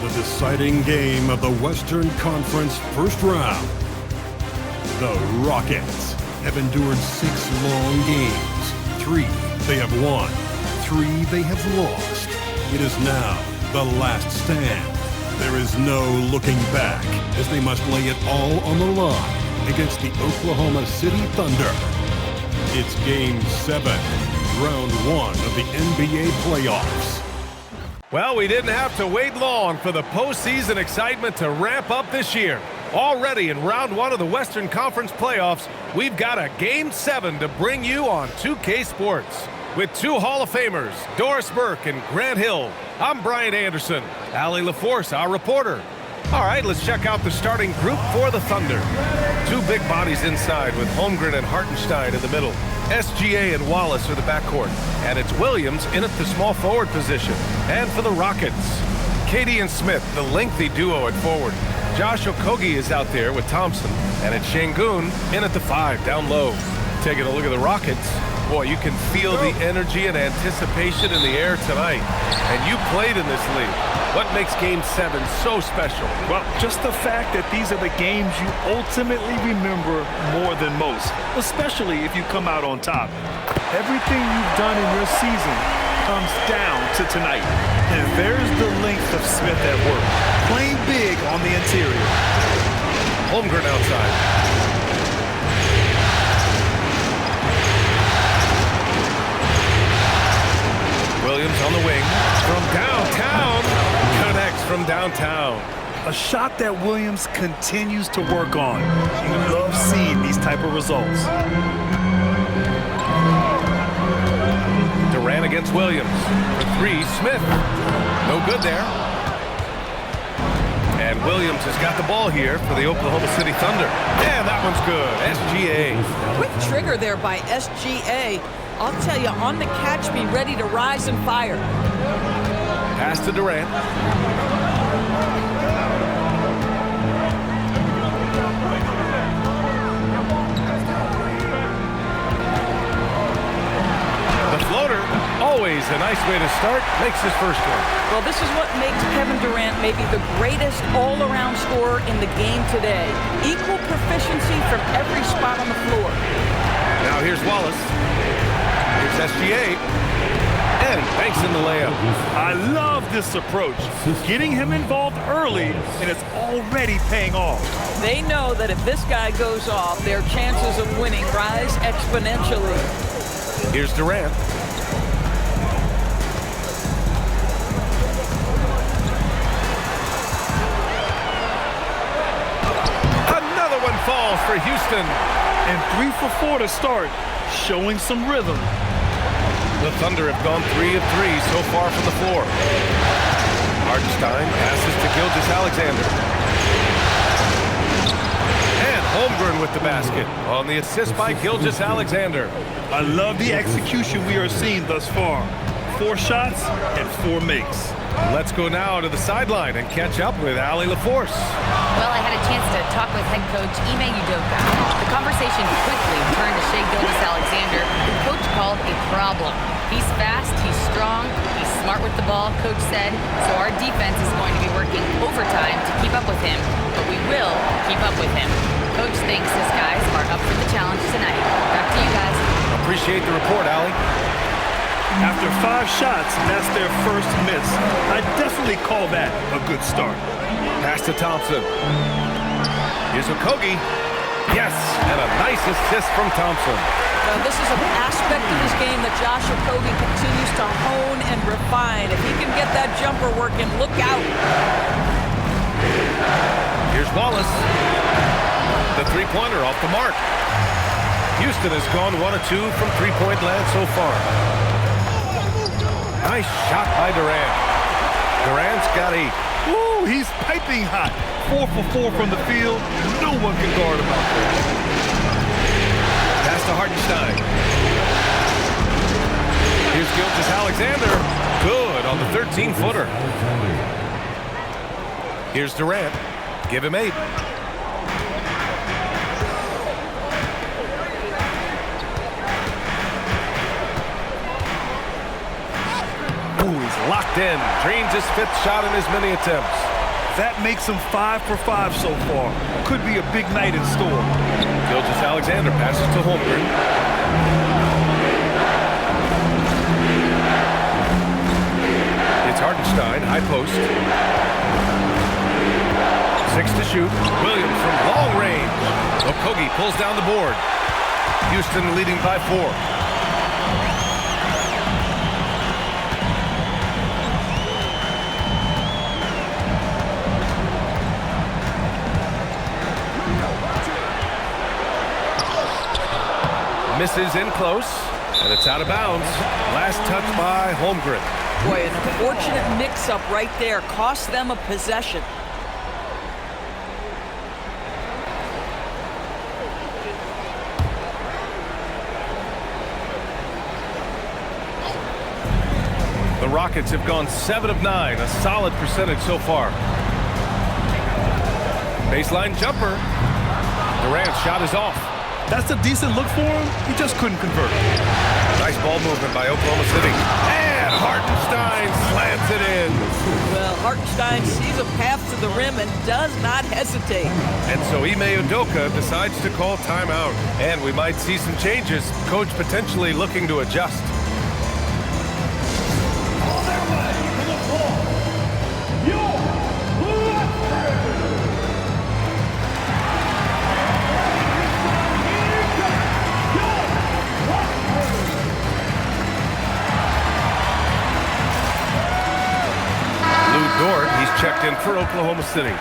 The deciding game of the Western Conference first round. The Rockets have endured 6 long games. 3 they have won, 3 they have lost. It is now the last stand. There is no looking back as they must lay it all on the line against the Oklahoma City Thunder. It's Game 7, Round 1 of the NBA playoffs. Well, we didn't have to wait long for the postseason excitement to ramp up this year. Already in Round 1 of the Western Conference playoffs, we've got a Game 7 to bring you on 2K Sports. With 2 Hall of Famers, Doris Burke and Grant Hill, I'm Brian Anderson. Allie LaForce, our reporter. All right, let's check out the starting group for the Thunder. 2 big bodies inside with Holmgren and Hartenstein in the middle. SGA and Wallace are the backcourt. And it's Williams in at the small forward position. And for the Rockets, Katie and Smith, the lengthy duo at forward. Josh Okogie is out there with Thompson. And it's Şengün in at the 5 down low. Taking a look at the Rockets. Boy, you can feel the energy and anticipation in the air tonight. And you played in this league. What makes Game 7 so special? Well, just the fact that these are the games you ultimately remember more than most, especially if you come out on top. Everything you've done in your season comes down to tonight. And there's the length of Smith at work, playing big on the interior. Holmgren outside. Williams on the wing. From downtown. Connects from downtown. A shot that Williams continues to work on. You love seeing these type of results. Durant against Williams. For 3, Smith. No good there. And Williams has got the ball here for the Oklahoma City Thunder. And that one's good. SGA. Quick trigger there by SGA. I'll tell you, on the catch, be ready to rise and fire. Pass to Durant. The floater, always a nice way to start, makes his first one. Well, this is what makes Kevin Durant maybe the greatest all-around scorer in the game today. Equal proficiency from every spot on the floor. Now here's Wallace. Here's SGA. And banks in the layup. I love this approach. Getting him involved early, and it's already paying off. They know that if this guy goes off, their chances of winning rise exponentially. Here's Durant. Another one falls for Houston. And 3 for 4 to start, showing some rhythm. The Thunder have gone 3 of 3 so far from the floor. Hartenstein passes to Gilgeous-Alexander. And Holmgren with the basket on the assist by Gilgeous-Alexander. I love the execution we are seeing thus far. 4 shots and 4 makes. Let's go now to the sideline and catch up with Allie LaForce. Well, I had a chance to talk with head coach Ime Udoka. The conversation quickly turned to Shai Gilgeous-Alexander, who coach called a problem. He's fast, he's strong, he's smart with the ball, coach said, so our defense is going to be working overtime to keep up with him, but we will keep up with him. Coach thinks his guys are up for the challenge tonight. Back to you guys. Appreciate the report, Allie. After 5 shots, that's their first miss. I definitely call that a good start. Pass to Thompson. Here's Okogie. Yes, and a nice assist from Thompson. This is an aspect of his game that Josh Okogie continues to hone and refine. If he can get that jumper working, look out. Here's Wallace. The 3-pointer off the mark. Houston has gone 1 of 2 from 3-point land so far. Nice shot by Durant. Durant's got 8. Woo, he's piping hot. 4 for 4 from the field. No one can guard him out there. Pass to Hartenstein. Here's Gilgeous-Alexander. Good on the 13-footer. Here's Durant. Give him 8. locked in. Drains his 5th shot in as many attempts. That makes him 5 for 5 so far. Could be a big night in store. Gilgeous-Alexander passes to Holmgren. It's Hartenstein, high post. 6 to shoot. Williams from long range. Okogie pulls down the board. Houston leading by 4. Misses in close, and it's out of bounds. Last touch by Holmgren. Boy, an unfortunate mix-up right there. Cost them a possession. The Rockets have gone 7 of 9, a solid percentage so far. Baseline jumper. Durant's shot is off. That's a decent look for him. He just couldn't convert. Nice ball movement by Oklahoma City. And Hartenstein slams it in. Well, Hartenstein sees a path to the rim and does not hesitate. And so Ime Udoka decides to call timeout. And we might see some changes. Coach potentially looking to adjust. Dort, he's checked in for Oklahoma City.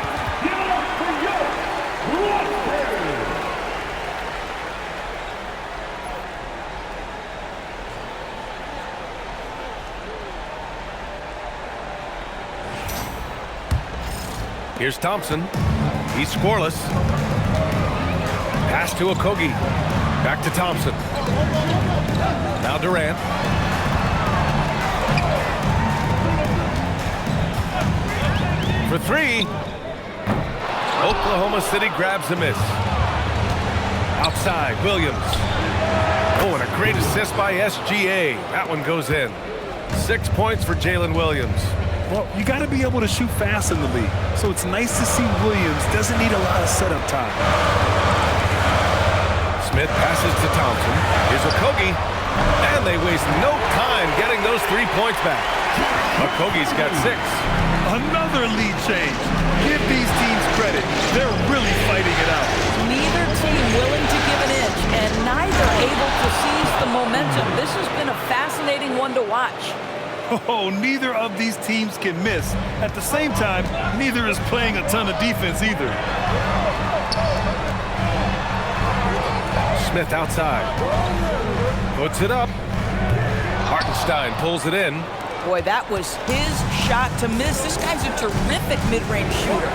Here's Thompson. He's scoreless. Pass to Okogie. Back to Thompson. Now Durant. For 3. Oklahoma City grabs a miss. Outside, Williams. Oh, and a great assist by SGA. That one goes in. 6 points for Jalen Williams. Well, you got to be able to shoot fast in the league. So it's nice to see Williams doesn't need a lot of setup time. Smith passes to Thompson. Here's Okogie. And they waste no time getting those 3 points back. Okogie's got 6. Another lead change. Give these teams credit. They're really fighting it out. Neither team willing to give an inch and neither able to seize the momentum. This has been a fascinating one to watch. Oh, neither of these teams can miss. At the same time, neither is playing a ton of defense either. Smith outside. Puts it up. Hartenstein pulls it in. Boy, that was his shot to miss. This guy's a terrific mid-range shooter.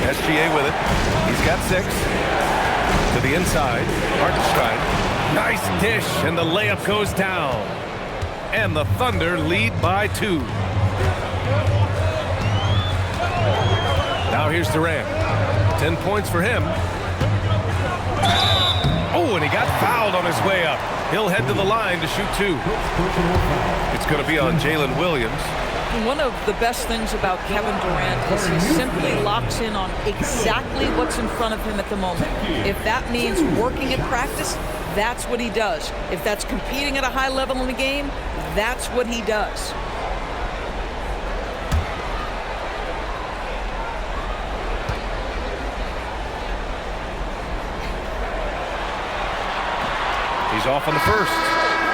SGA with it. He's got 6. To the inside. Hartenstein. Nice dish, and the layup goes down. And the Thunder lead by 2. Now here's Durant. 10 points for him. Oh, and he got fouled on his way up. He'll head to the line to shoot 2. It's going to be on Jalen Williams. One of the best things about Kevin Durant is he simply locks in on exactly what's in front of him at the moment. If that means working at practice, that's what he does. If that's competing at a high level in the game, that's what he does. He's off on the first.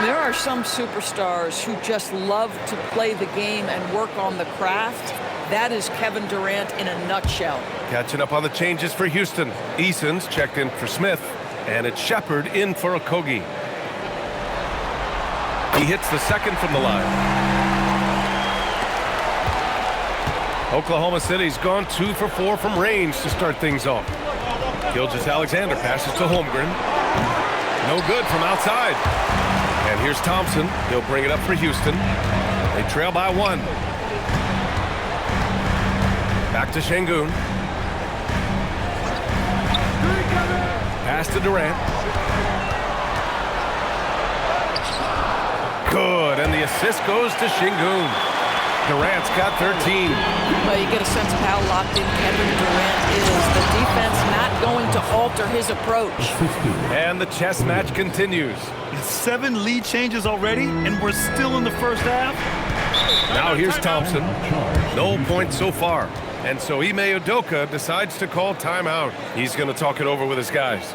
There are some superstars who just love to play the game and work on the craft. That is Kevin Durant in a nutshell. Catching up on the changes for Houston. Eason's checked in for Smith, and it's Shepard in for Okogie. He hits the second from the line. Oklahoma City's gone 2 for 4 from range to start things off. Gilgeous-Alexander passes to Holmgren. No good from outside. And here's Thompson. He'll bring it up for Houston. They trail by 1. Back to Şengün. Pass to Durant. Good. The assist goes to Şengün. Durant's got 13. Well, you get a sense of how locked in Kevin Durant is. The defense not going to alter his approach. And the chess match continues. 7 lead changes already, and we're still in the first half. Now here's Thompson. No points so far. And so Ime Udoka decides to call timeout. He's going to talk it over with his guys.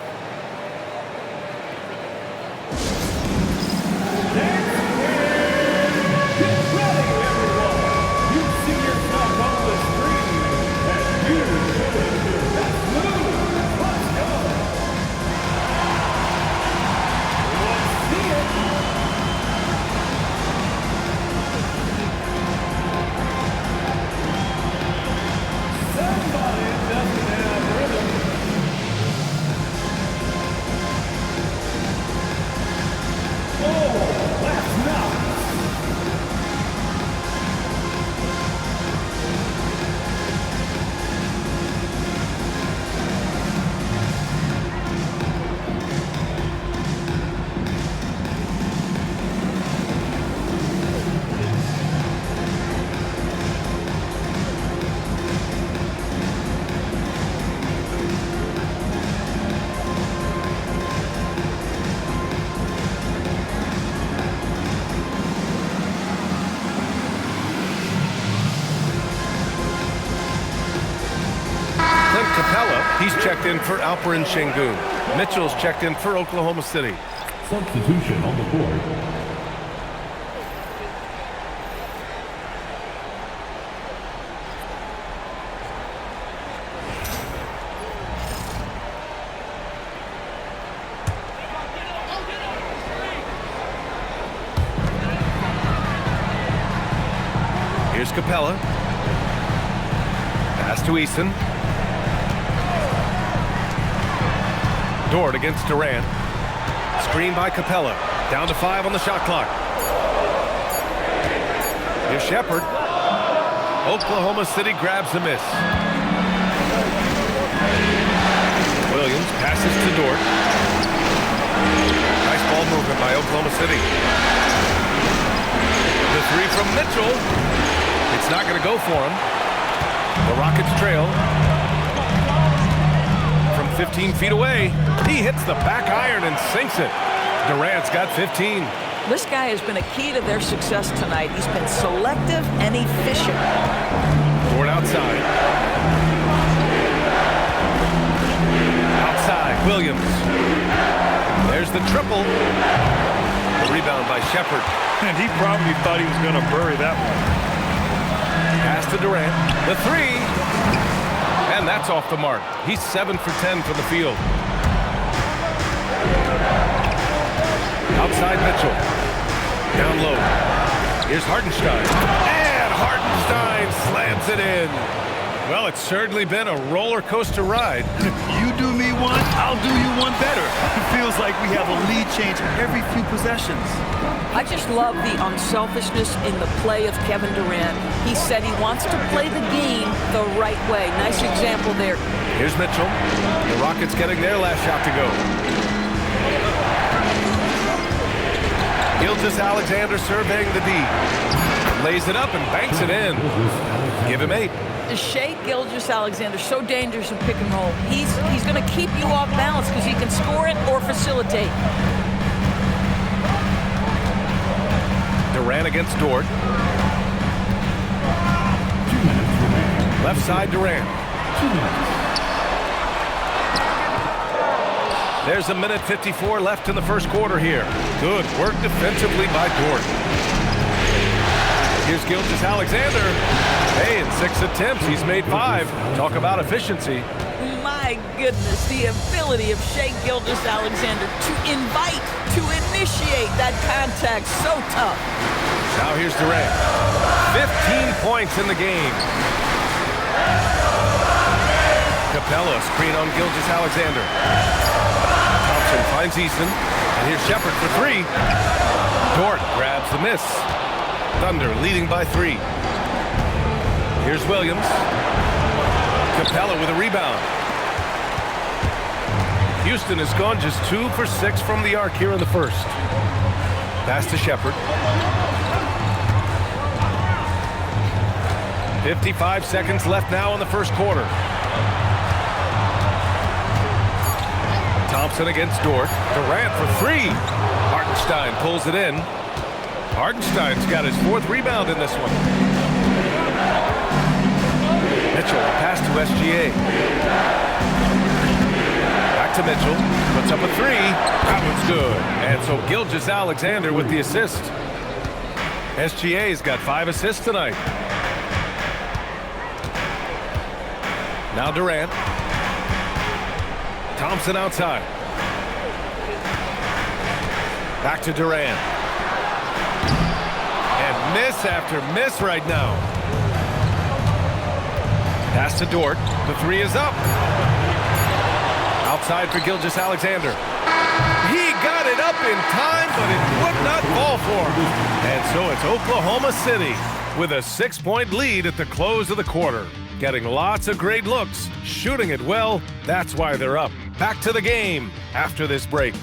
Capella, he's checked in for Alperen Şengün. Mitchell's checked in for Oklahoma City. Substitution on the board. Here's Capella. Pass to Eason. Dort against Durant. Screen by Capella. Down to 5 on the shot clock. Here's Shepherd. Oklahoma City grabs the miss. Williams passes to Dort. Nice ball movement by Oklahoma City. The 3 from Mitchell. It's not going to go for him. The Rockets trail. 15 feet away. He hits the back iron and sinks it. Durant's got 15. This guy has been a key to their success tonight. He's been selective and efficient. Dort outside. Outside, Williams. There's the triple. The rebound by Shepherd. And he probably thought he was going to bury that one. Pass to Durant. The 3. And that's off the mark. He's 7 for 10 from the field. Outside Mitchell. Down low. Here's Hartenstein. And Hartenstein slams it in. Well, it's certainly been a roller coaster ride. You do me one, I'll do you one better. It feels like we have a lead change every few possessions. I just love the unselfishness in the play of Kevin Durant. He said he wants to play the game the right way. Nice example there. Here's Mitchell. The Rockets getting their last shot to go. Gilgeous-Alexander surveying the D. Lays it up and banks it in. Give him 8. Shai Gilgeous-Alexander, so dangerous in pick and roll. He's going to keep you off balance because he can score it or facilitate. Durant against Dort. 2 minutes remaining. Left side Durant. 2 minutes. There's a minute 54 left in the first quarter here. Good work defensively by Dort. Here's Gilgeous-Alexander. Hey, in 6 attempts, he's made 5. Talk about efficiency. My goodness, the ability of Shai Gilgeous-Alexander to invite, to initiate that contact, so tough. Now here's Durant. 15 points in the game. Capella screen on Gilgeous-Alexander. Thompson finds Eason. And here's Shepherd for 3. Dort grabs the miss. Thunder leading by 3. Here's Williams. Capella with a rebound. Houston has gone just 2 for 6 from the arc here in the first. Pass to Shepherd. 55 seconds left now in the first quarter. Thompson against Dort. Durant for three. Hartenstein pulls it in. Hartenstein's got his 4th rebound in this one. Mitchell, pass to SGA. Back to Mitchell. Puts up a 3. That one's good. And so Gilgeous-Alexander with the assist. SGA's got 5 assists tonight. Now Durant. Thompson outside. Back to Durant. And miss after miss right now. Pass to Dort. The 3 is up. Outside for Gilgeous-Alexander. He got it up in time, but it would not fall for him. And so it's Oklahoma City with a 6-point lead at the close of the quarter. Getting lots of great looks, shooting it well. That's why they're up. Back to the game after this break.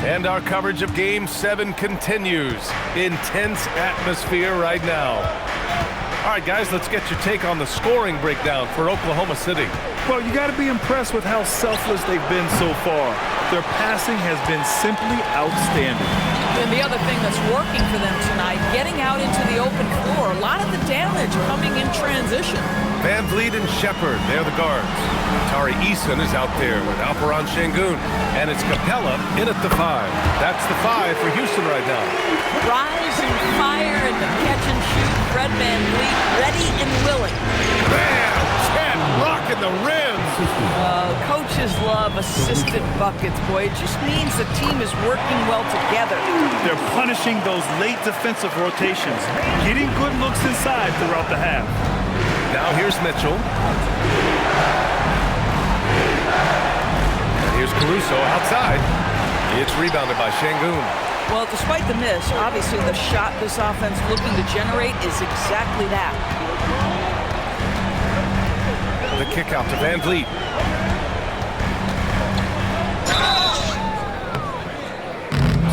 And our coverage of Game 7 continues. Intense atmosphere right now. All right, guys, let's get your take on the scoring breakdown for Oklahoma City. Well, you got to be impressed with how selfless they've been so far. Their passing has been simply outstanding. And the other thing that's working for them tonight, getting out into the open floor, a lot of the damage coming in transition. Van Vliet and Shepard, they're the guards. Tari Eason is out there with Alperon Şengün. And it's Capella in at the 5. That's the 5 for Houston right now. Rise and fire in the catch and shoot. Fred Van Vliet ready and willing. Bam! Chad rocking the rims. Coaches love assisted buckets, boy. It just means the team is working well together. They're punishing those late defensive rotations, getting good looks inside throughout the half. Now here's Mitchell. And here's Caruso outside. It's rebounded by Şengün. Well, despite the miss, obviously the shot this offense looking to generate is exactly that. The kick out to Van Vliet.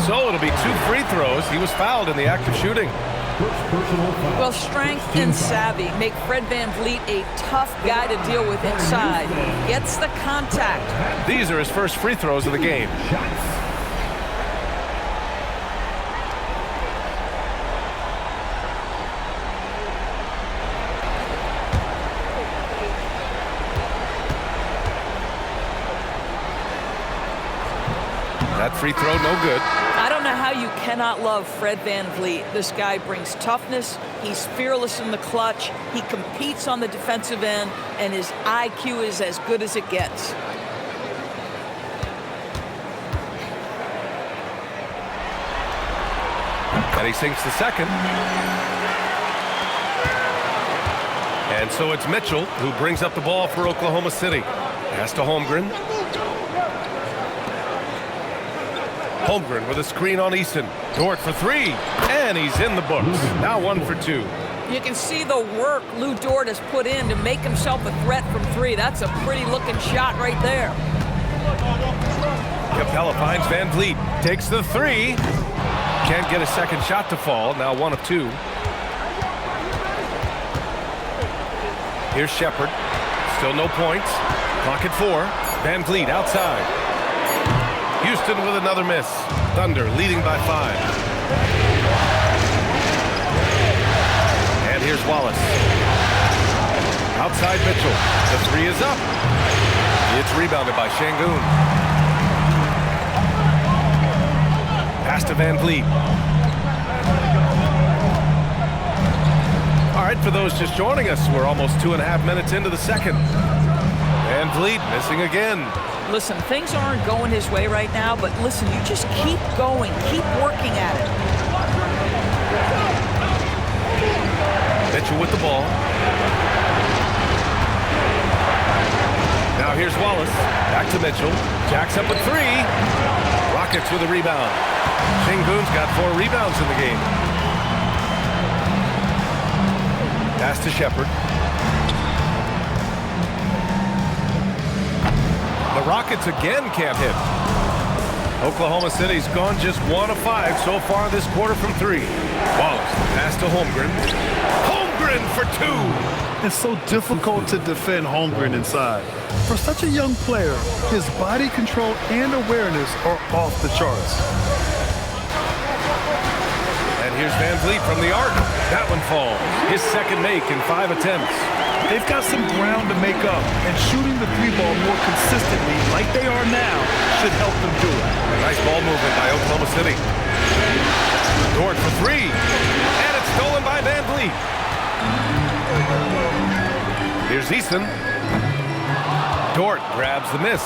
So it'll be 2 free throws. He was fouled in the act of shooting. Well, strength and savvy make Fred Van Vliet a tough guy to deal with inside. Gets the contact. These are his first free throws of the game. That free throw, no good. I don't know how you cannot love Fred Van Vliet. This guy brings toughness. He's fearless in the clutch. He competes on the defensive end, and his IQ is as good as it gets. And he sinks the second. And so it's Mitchell who brings up the ball for Oklahoma City. Pass to Holmgren. Holmgren with a screen on Eason. Dort for 3, and he's in the books. Now 1 for 2. You can see the work Lou Dort has put in to make himself a threat from 3. That's a pretty looking shot right there. Capella finds Van Vliet. Takes the 3. Can't get a second shot to fall. Now 1 of 2. Here's Shepard. Still no points. Clock at 4. Van Vliet outside. Houston with another miss. Thunder leading by 5. And here's Wallace. Outside Mitchell. The 3 is up. It's rebounded by Şengün. Pass to Van Vliet. All right, for those just joining us, we're almost 2.5 minutes into the second. Van Vliet missing again. Listen, things aren't going his way right now, but listen, you just keep going, keep working at it. Mitchell with the ball. Now here's Wallace. Back to Mitchell. Jacks up at 3. Rockets with a rebound. Şengün's got 4 rebounds in the game. Pass to Shepard. The Rockets again can't hit. Oklahoma City's gone just 1 of 5 so far this quarter from 3. Wallace, pass to Holmgren. Holmgren for 2. It's so difficult to defend Holmgren inside. For such a young player, his body control and awareness are off the charts. And here's Van Vliet from the arc. That one falls. His second make in 5 attempts. They've got some ground to make up, and shooting the 3-ball more consistently like they are now should help them do it. Nice ball movement by Oklahoma City. Dort for 3, and it's stolen by Van Vliet. Here's Eason. Dort grabs the miss.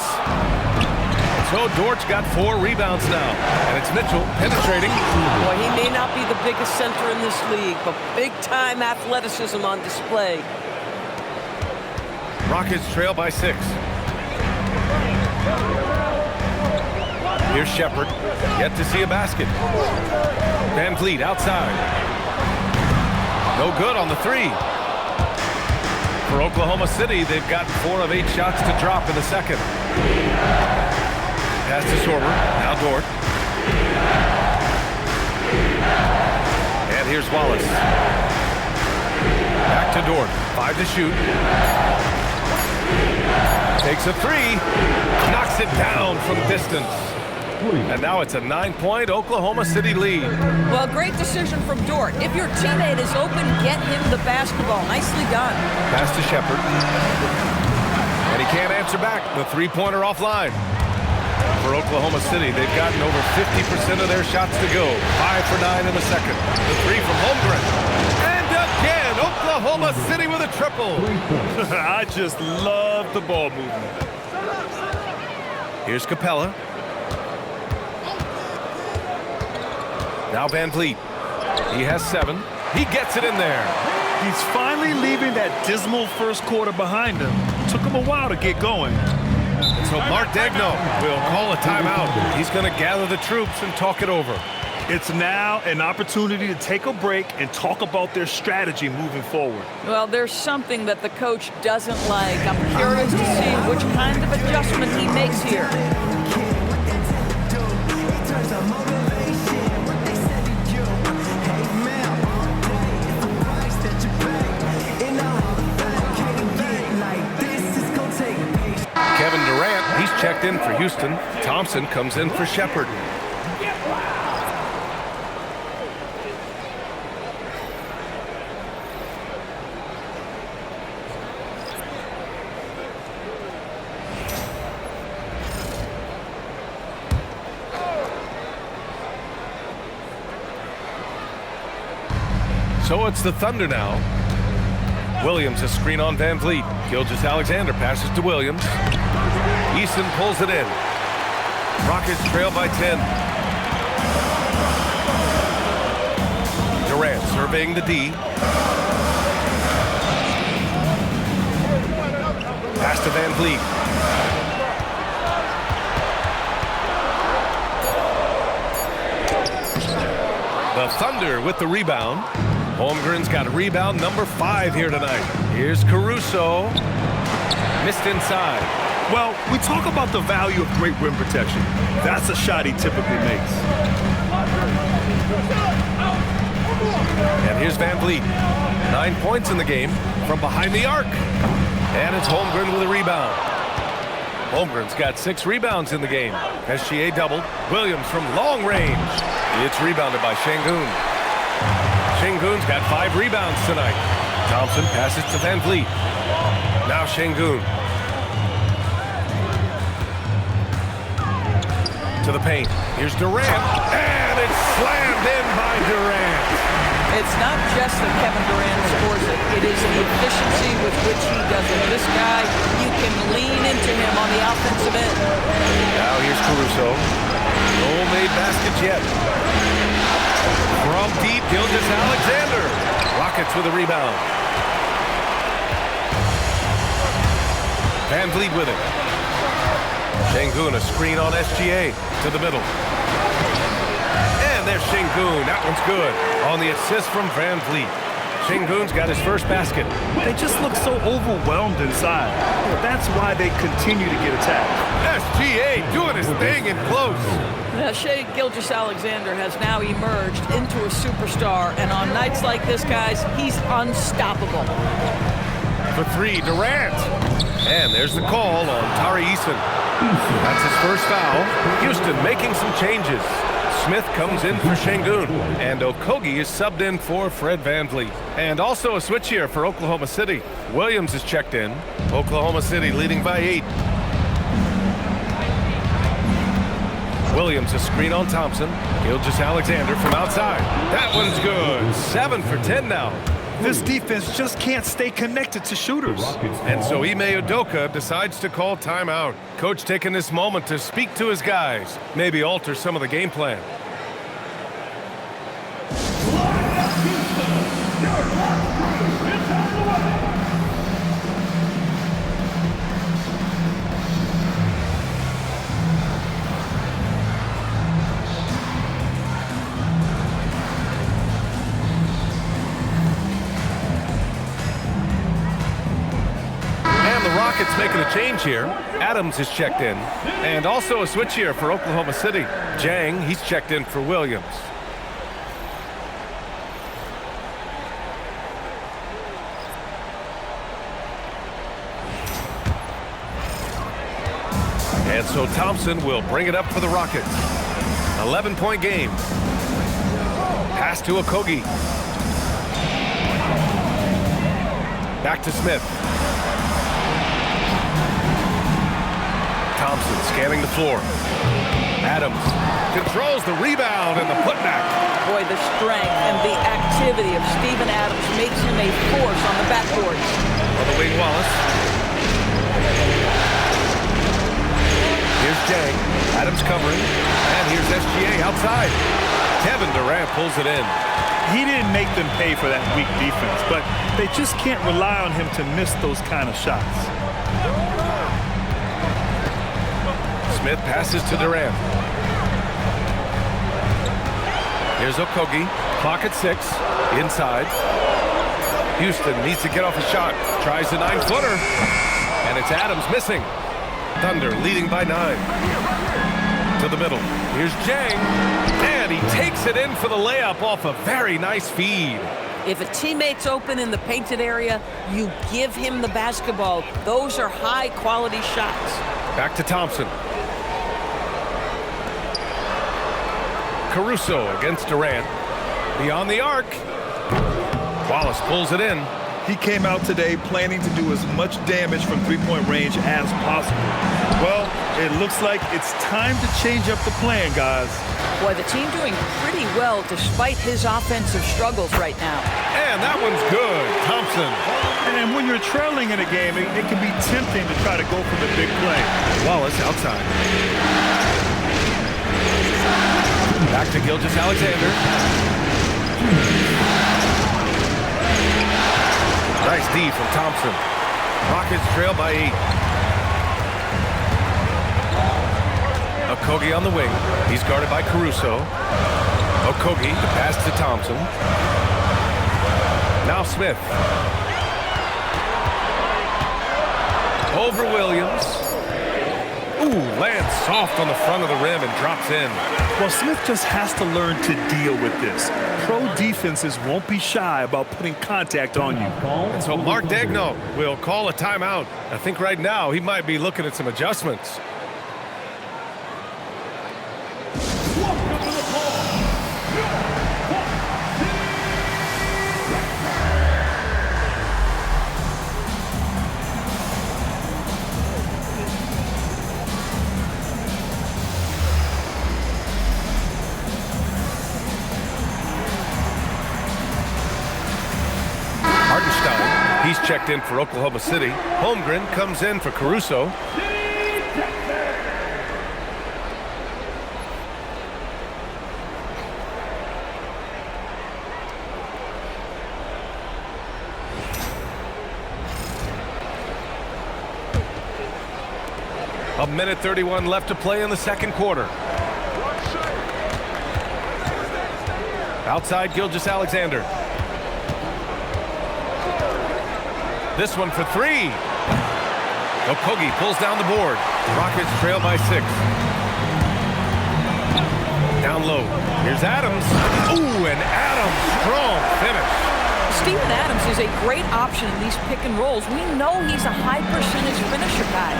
So Dort's got 4 rebounds now, and it's Mitchell penetrating. Boy, he may not be the biggest center in this league, but big-time athleticism on display. Rockets trail by 6. Here's Shepard. Yet to see a basket. Van Vliet outside. No good on the 3. For Oklahoma City, they've gotten 4 of 8 shots to drop in the second. Pass to Sorber. Now Dort. And here's Wallace. Back to Dort. 5 to shoot. Takes a 3. Knocks it down from distance. And now it's a 9-point Oklahoma City lead. Well, great decision from Dort. If your teammate is open, get him the basketball. Nicely done. Pass to Shepard. And he can't answer back. The three-pointer offline. For Oklahoma City, they've gotten over 50% of their shots to go. 5 for 9 in the second. The 3 from Holmgren. And again, Oklahoma City with a triple. I just love the ball movement. Here's Capella. Now Van Vliet. He has 7. He gets it in there. He's finally leaving that dismal first quarter behind him. Took him a while to get going. And so Mark Daigneault will call a timeout. He's going to gather the troops and talk it over. It's now an opportunity to take a break and talk about their strategy moving forward. Well, there's something that the coach doesn't like. I'm curious to see which kind of adjustment he makes here. Kevin Durant, he's checked in for Houston. Thompson comes in for Shepard. So it's the Thunder now. Williams, a screen on Van Vliet. Gilgeous-Alexander passes to Williams. Eason pulls it in. Rockets trail by 10. Durant surveying the D. Pass to Van Vliet. The Thunder with the rebound. Holmgren's got a rebound number 5 here tonight. Here's Caruso. Missed inside. Well, we talk about the value of great rim protection. That's a shot he typically makes. And here's Van Vliet. 9 points in the game from behind the arc. And it's Holmgren with a rebound. Holmgren's got 6 rebounds in the game. SGA doubled. Williams from long range. It's rebounded by Şengün. Şengün's got 5 rebounds tonight. Thompson passes to Van Vliet. Now Şengün. To the paint. Here's Durant. And it's slammed in by Durant. It's not just that Kevin Durant scores it. It is the efficiency with which he does it. This guy, you can lean into him on the offensive end. Now here's Caruso. No made baskets yet. From deep, Gilgeous-Alexander. Rockets with a rebound. Van Vliet with it. Şengün, a screen on SGA to the middle. And there's Şengün. That one's good. On the assist from Van Vliet. Şengün's got his first basket. They just look so overwhelmed inside. That's why they continue to get attacked. SGA doing his thing in close. Shai Gilgeous-Alexander has now emerged into a superstar, and on nights like this, guys, he's unstoppable. For 3, Durant. And there's the call on Tari Eason. That's his first foul. Houston making some changes. Smith comes in for Şengün. And Okogie is subbed in for Fred Van Vliet. And also a switch here for Oklahoma City. Williams is checked in. Oklahoma City leading by 8. Williams, a screen on Thompson. Gilgeous-Alexander from outside. That one's good. 7 for 10 now. This defense just can't stay connected to shooters. And so Ime Udoka decides to call timeout. Coach taking this moment to speak to his guys, maybe alter some of the game plan. Rockets making a change here. Adams is checked in. And also a switch here for Oklahoma City. Jang, he's checked in for Williams. And so Thompson will bring it up for the Rockets. 11-point game. Pass to Okogie. Back to Smith. Thompson scanning the floor. Adams controls the rebound and the putback. Boy, the strength and the activity of Steven Adams makes him a force on the backboard. On the wing, Wallace. Here's Jang. Adams covering. And here's SGA outside. Kevin Durant pulls it in. He didn't make them pay for that weak defense, but they just can't rely on him to miss those kind of shots. Smith passes to Durant. Here's Okogie. Clock at 6. Inside. Houston needs to get off a shot. Tries the 9-footer. And it's Adams missing. Thunder leading by 9. To the middle. Here's Jang. And he takes it in for the layup off a very nice feed. If a teammate's open in the painted area, you give him the basketball. Those are high-quality shots. Back to Thompson. Caruso against Durant. Beyond the arc. Wallace pulls it in. He came out today planning to do as much damage from three-point range as possible. Well, it looks like it's time to change up the plan, guys. Boy, the team doing pretty well despite his offensive struggles right now. And that one's good. Thompson. And when you're trailing in a game, it can be tempting to try to go for the big play. Wallace outside. Back to Gilgeous-Alexander. Nice D from Thompson. Rockets trail by 8. Okogie on the wing. He's guarded by Caruso. Okogie, the pass to Thompson. Now Smith. Over Williams. Ooh, lands soft on the front of the rim and drops in. Well, Smith just has to learn to deal with this. Pro defenses won't be shy about putting contact on you. And so Mark Daigneault will call a timeout. I think right now he might be looking at some adjustments. He's checked in for Oklahoma City. Holmgren comes in for Caruso. A minute 31 left to play in the second quarter. Outside Gilgeous-Alexander. This one for 3. Okogie pulls down the board. Rockets trail by 6. Down low. Here's Adams. Ooh, and Adams, strong finish. Steven Adams is a great option in these pick and rolls. We know he's a high percentage finisher, guys.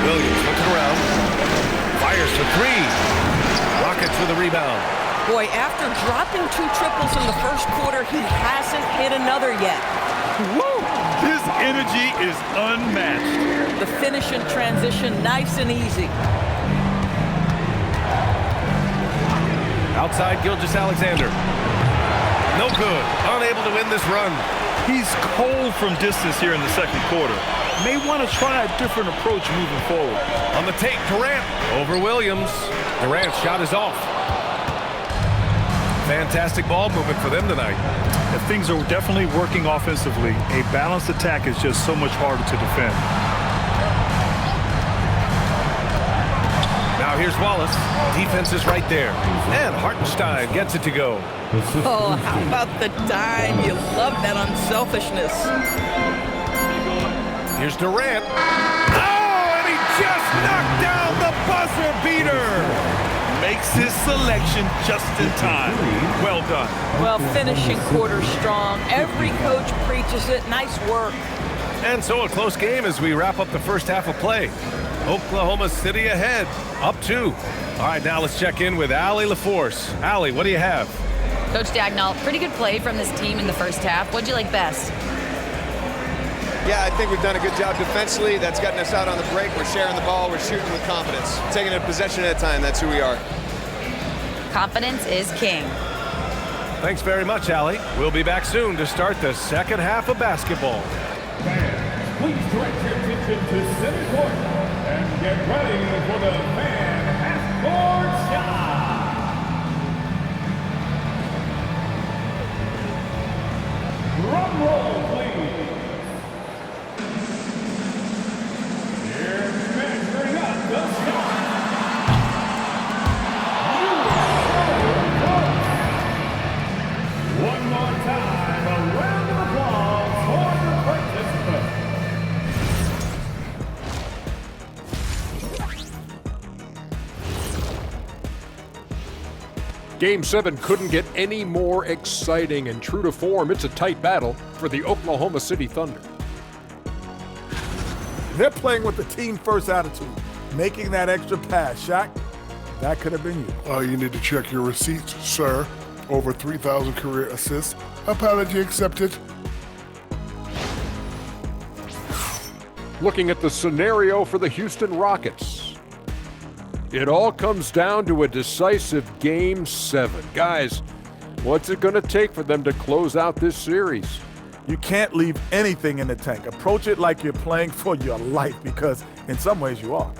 Williams looking around. Fires for 3. Rockets with a rebound. Boy, after dropping 2 triples in the first quarter, he hasn't hit another yet. Woo! His energy is unmatched. The finish in transition, nice and easy. Outside Gilgeous-Alexander. No good. Unable to win this run. He's cold from distance here in the second quarter. May want to try a different approach moving forward. On the tape, Durant over Williams. Durant's shot is off. Fantastic ball movement for them tonight. And things are definitely working offensively. A balanced attack is just so much harder to defend. Now here's Wallace. Defense is right there. And Hartenstein gets it to go. Assistant Oh, how two. about the dime? You love that unselfishness. Here's Durant. Oh, and he just knocked down the buzzer beater. Makes his selection just in time. Well done. Well, finishing quarter strong. Every coach preaches it. Nice work. And so a close game as we wrap up the first half of play. Oklahoma City ahead, up 2. All right, now let's check in with Allie LaForce. Allie, what do you have? Coach Dagnall, pretty good play from this team in the first half. What'd you like best? Yeah, I think we've done a good job defensively. That's gotten us out on the break. We're sharing the ball. We're shooting with confidence. Taking it a possession at a time. That's who we are. Confidence is king. Thanks very much, Allie. We'll be back soon to start the second half of basketball. Fans, please direct your attention to center court and get ready for the fan half-court shot. Drum roll, please. Here measuring up the shot. One more time, a round of applause for the participants. Game 7 couldn't get any more exciting, and true to form, it's a tight battle for the Oklahoma City Thunder. They're playing with the team-first attitude, making that extra pass. Shaq, that could have been you. You need to check your receipts, sir. Over 3,000 career assists. Apology accepted. Looking at the scenario for the Houston Rockets. It all comes down to a decisive Game 7. Guys, what's it going to take for them to close out this series? You can't leave anything in the tank. Approach it like you're playing for your life, because in some ways you are.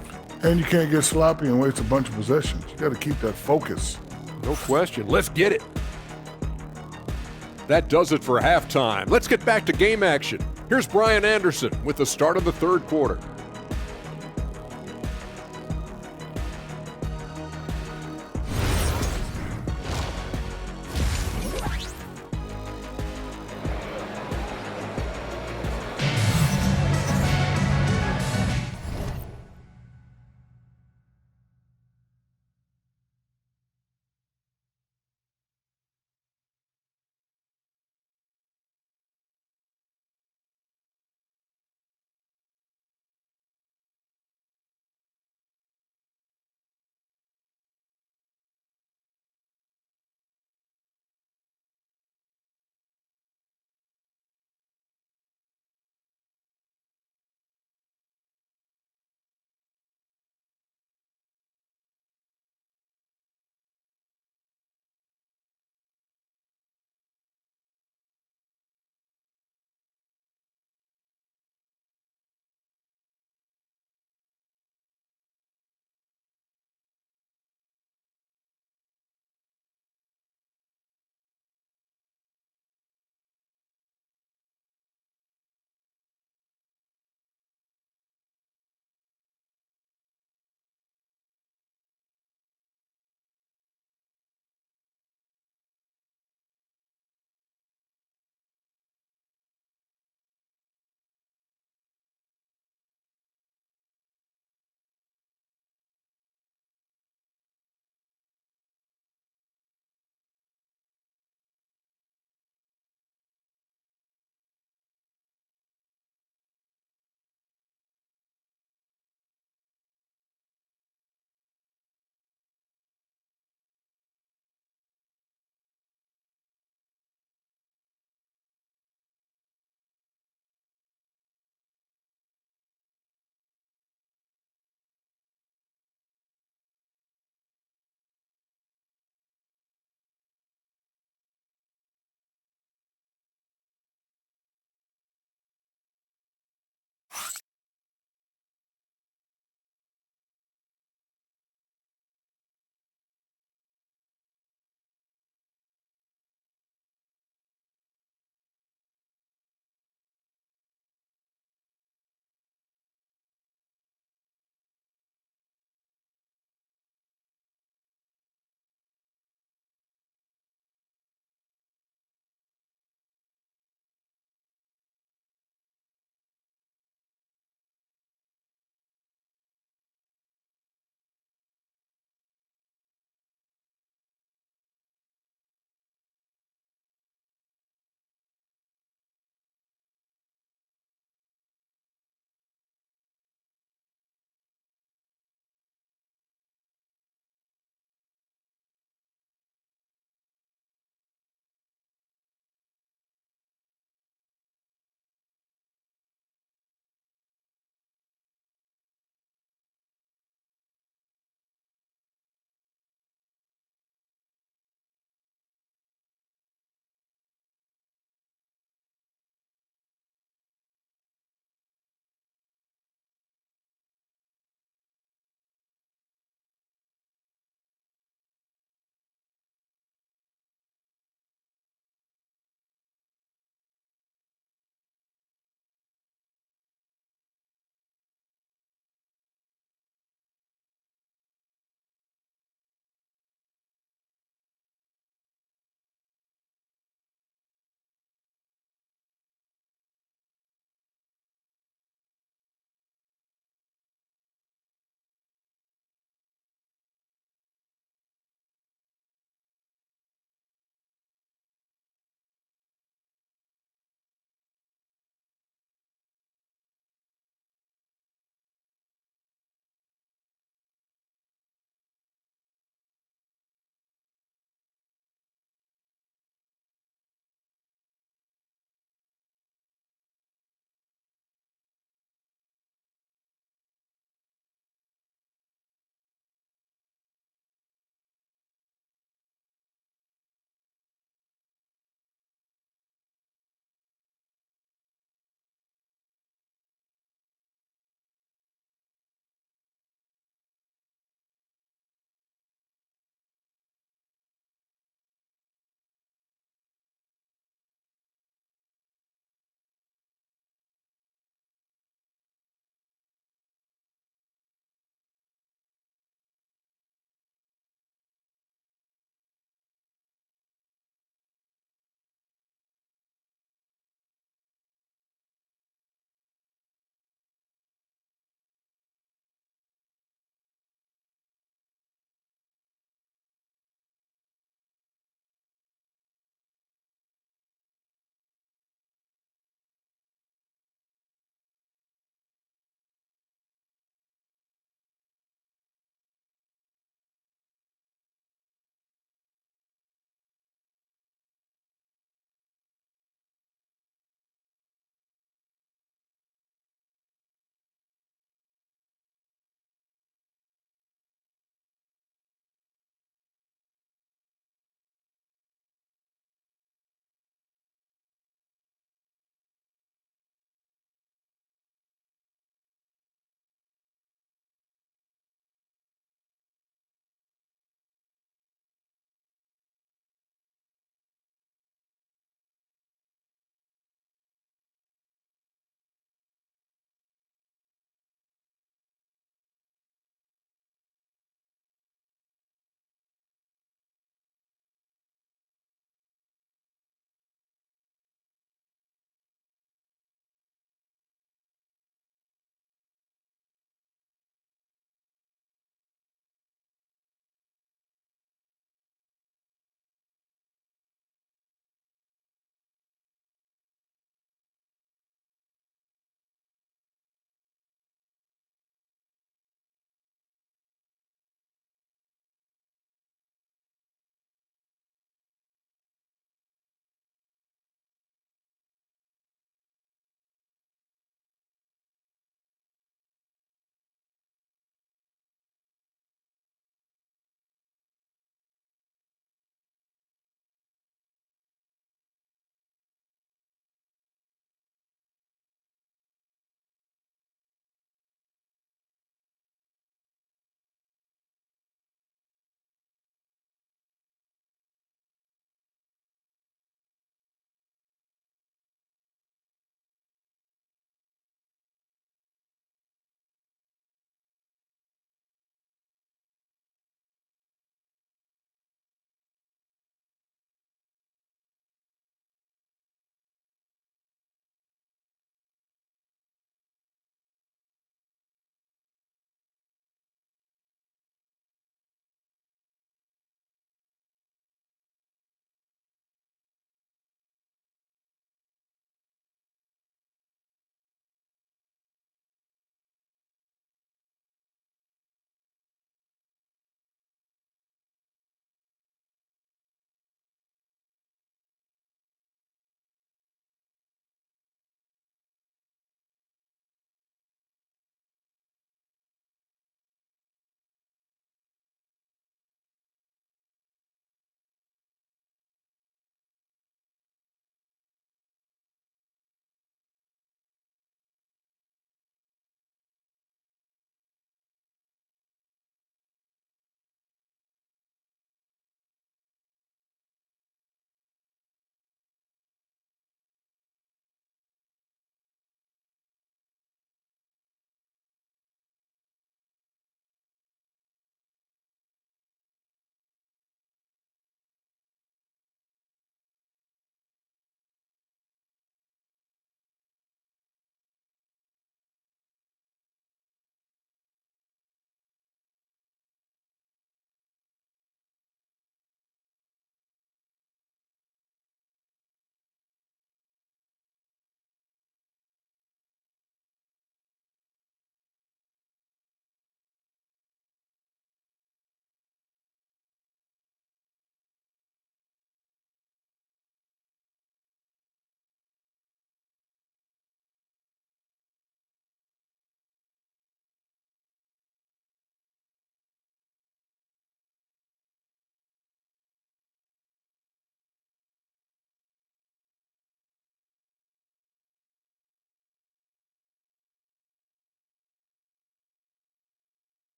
And you can't get sloppy and waste a bunch of possessions. You got to keep that focus. No question. Let's get it. That does it for halftime. Let's get back to game action. Here's Brian Anderson with the start of the third quarter.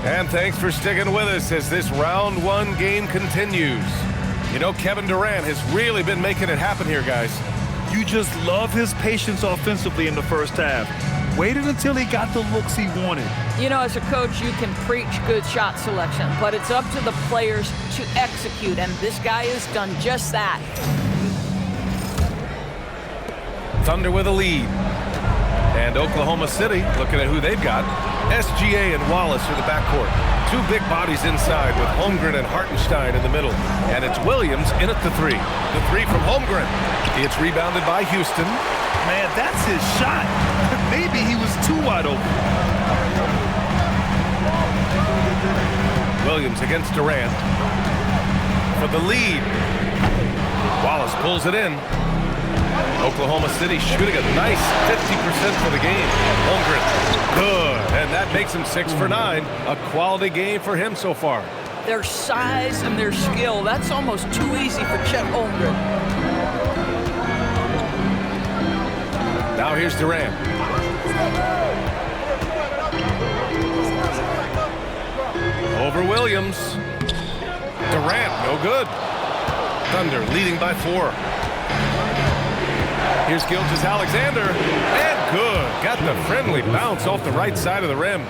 And thanks for sticking with us as this round one game continues. You know, Kevin Durant has really been making it happen here, guys. You just love his patience offensively in the first half. Waited until he got the looks he wanted. You know, as a coach, you can preach good shot selection, but it's up to the players to execute, and this guy has done just that. Thunder with a lead. And Oklahoma City, looking at who they've got, SGA and Wallace are the backcourt. Two big bodies inside with Holmgren and Hartenstein in the middle. And it's Williams in at the three. The three from Holmgren. It's rebounded by Houston. Man, that's his shot. Maybe he was too wide open. Williams against Durant for the lead. Wallace pulls it in. Oklahoma City shooting a nice 50% for the game. Holmgren, good. And that makes him 6 for 9. A quality game for him so far. Their size and their skill, that's almost too easy for Chet Holmgren. Now here's Durant. Over Williams. Durant, no good. Thunder leading by 4. Here's Gilgeous-Alexander, and good. Got the friendly bounce off the right side of the rim.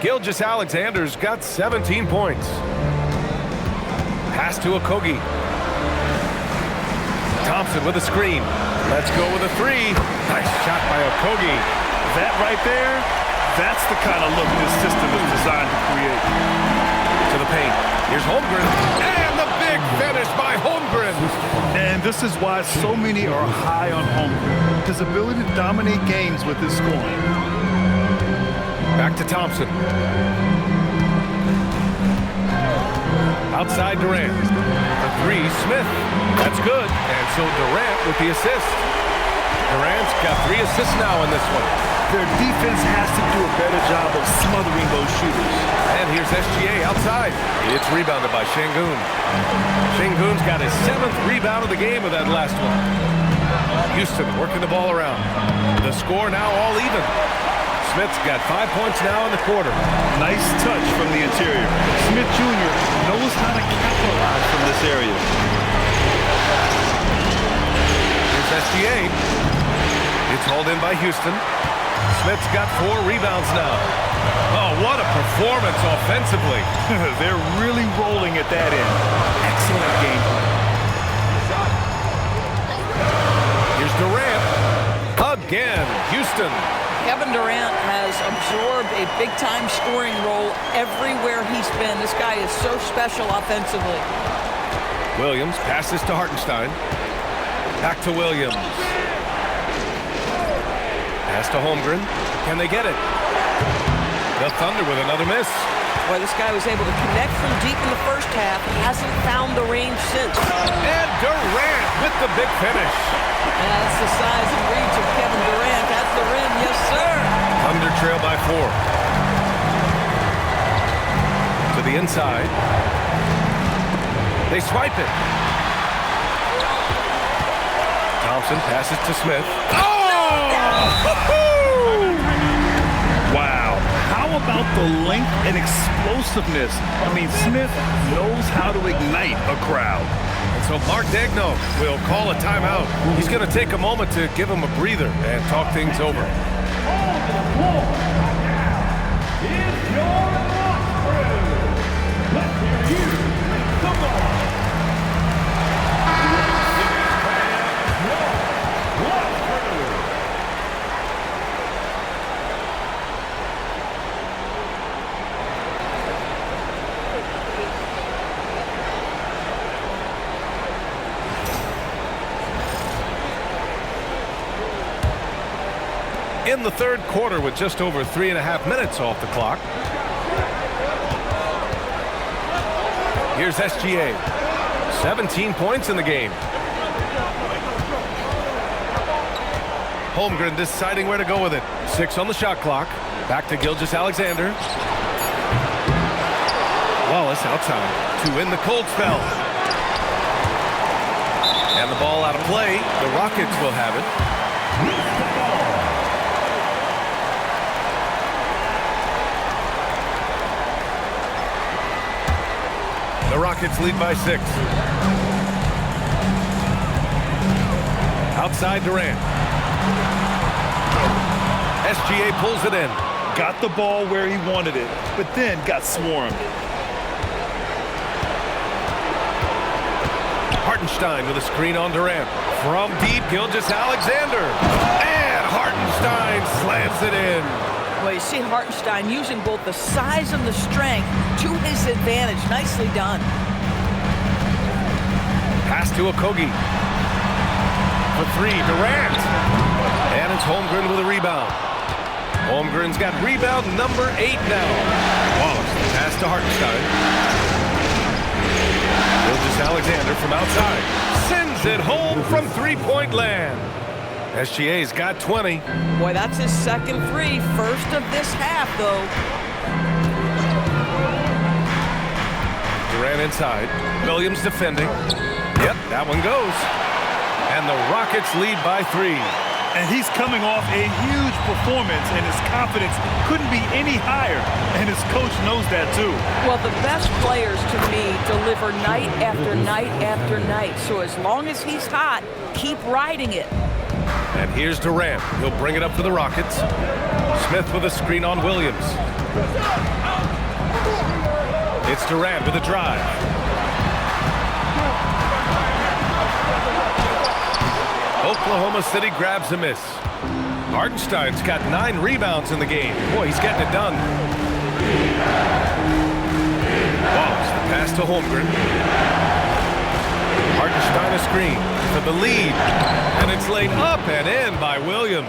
Gilgeous-Alexander's got 17 points. Pass to Okogie. Thompson with a screen. Let's go with a three. Nice shot by Okogie. That right there, that's the kind of look this system is designed to create. To the paint. Here's Holmgren, and the big finish by Holmgren. And this is why so many are high on Holmgren. His ability to dominate games with his scoring. Back to Thompson. Outside Durant. The three, Smith. That's good. And so Durant with the assist. Durant's got 3 assists now in this one. Their defense has to do a better job of smothering those shooters. And here's SGA outside. It's rebounded by Şengün. Şengün's got his 7th rebound of the game with that last one. Houston working the ball around. The score now all even. Smith's got 5 points now in the quarter. Nice touch from the interior. Smith Jr. knows how to capitalize from this area. Here's SGA. It's hauled in by Houston. Smith's got 4 rebounds now. Oh, what a performance offensively. They're really rolling at that end. Excellent game plan. Here's Durant. Again, Houston. Kevin Durant has absorbed a big-time scoring role everywhere he's been. This guy is so special offensively. Williams passes to Hartenstein. Back to Williams. Pass to Holmgren. Can they get it? The Thunder with another miss. Boy, this guy was able to connect from deep in the first half. He hasn't found the range since. And Durant with the big finish. Yeah, that's the size and reach of Kevin Durant at the rim. Yes, sir. Thunder trail by 4. To the inside. They swipe it. Thompson passes to Smith. Oh! Wow. How about the length and explosiveness? I mean, Smith knows how to ignite a crowd. And so Mark Daigneault will call a timeout. He's going to take a moment to give him a breather and talk things over. On the floor now is your watch crew. Let's hear you, the ball. In the third quarter with just over 3.5 minutes off the clock. Here's SGA. 17 points in the game. Holmgren deciding where to go with it. 6 on the shot clock. Back to Gilgeous-Alexander. Wallace outside to win the cold spell. And the ball out of play. The Rockets will have it. Rockets lead by 6. Outside Durant. SGA pulls it in. Got the ball where he wanted it, but then got swarmed. Hartenstein with a screen on Durant. From deep, Gilgeous-Alexander. And Hartenstein slams it in. Well, you see Hartenstein using both the size and the strength to his advantage. Nicely done. Pass to Okogie. For 3, Durant. And it's Holmgren with a rebound. Holmgren's got rebound number 8 now. Wallace, the pass to Hartenstein. Gilgeous-Alexander from outside. Sends it home from three-point land. SGA's got 20. Boy, that's his second 3. First of this half, though. Durant inside. Williams defending. Yep, that one goes. And the Rockets lead by 3. And he's coming off a huge performance, and his confidence couldn't be any higher. And his coach knows that, too. Well, the best players, to me, deliver night after night after night. So as long as he's hot, keep riding it. And here's Durant. He'll bring it up for the Rockets. Smith with a screen on Williams. It's Durant with a drive. Oklahoma City grabs a miss. Hartenstein's got 9 rebounds in the game. Boy, he's getting it done. Wallace, the pass to Holmgren. Hartenstein a screen for the lead. And it's laid up and in by Williams.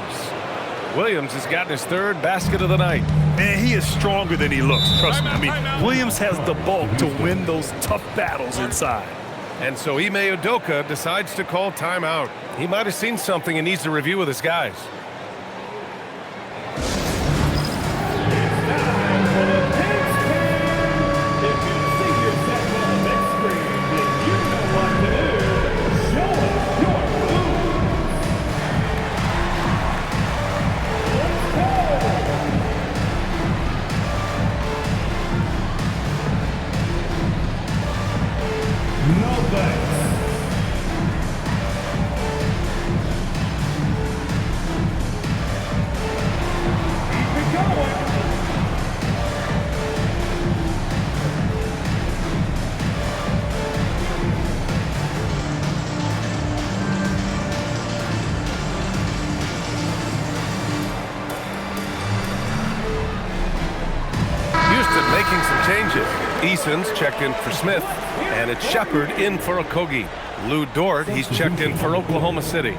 Williams has gotten his 3rd basket of the night. Man, he is stronger than he looks. Trust me. I mean, Williams has the bulk to win those tough battles inside. And so Ime Udoka decides to call timeout. He might have seen something and needs to review with his guys. Making some changes. Eason's checked in for Smith, and it's Shepard in for Okogie. Lou Dort, he's checked in for Oklahoma City.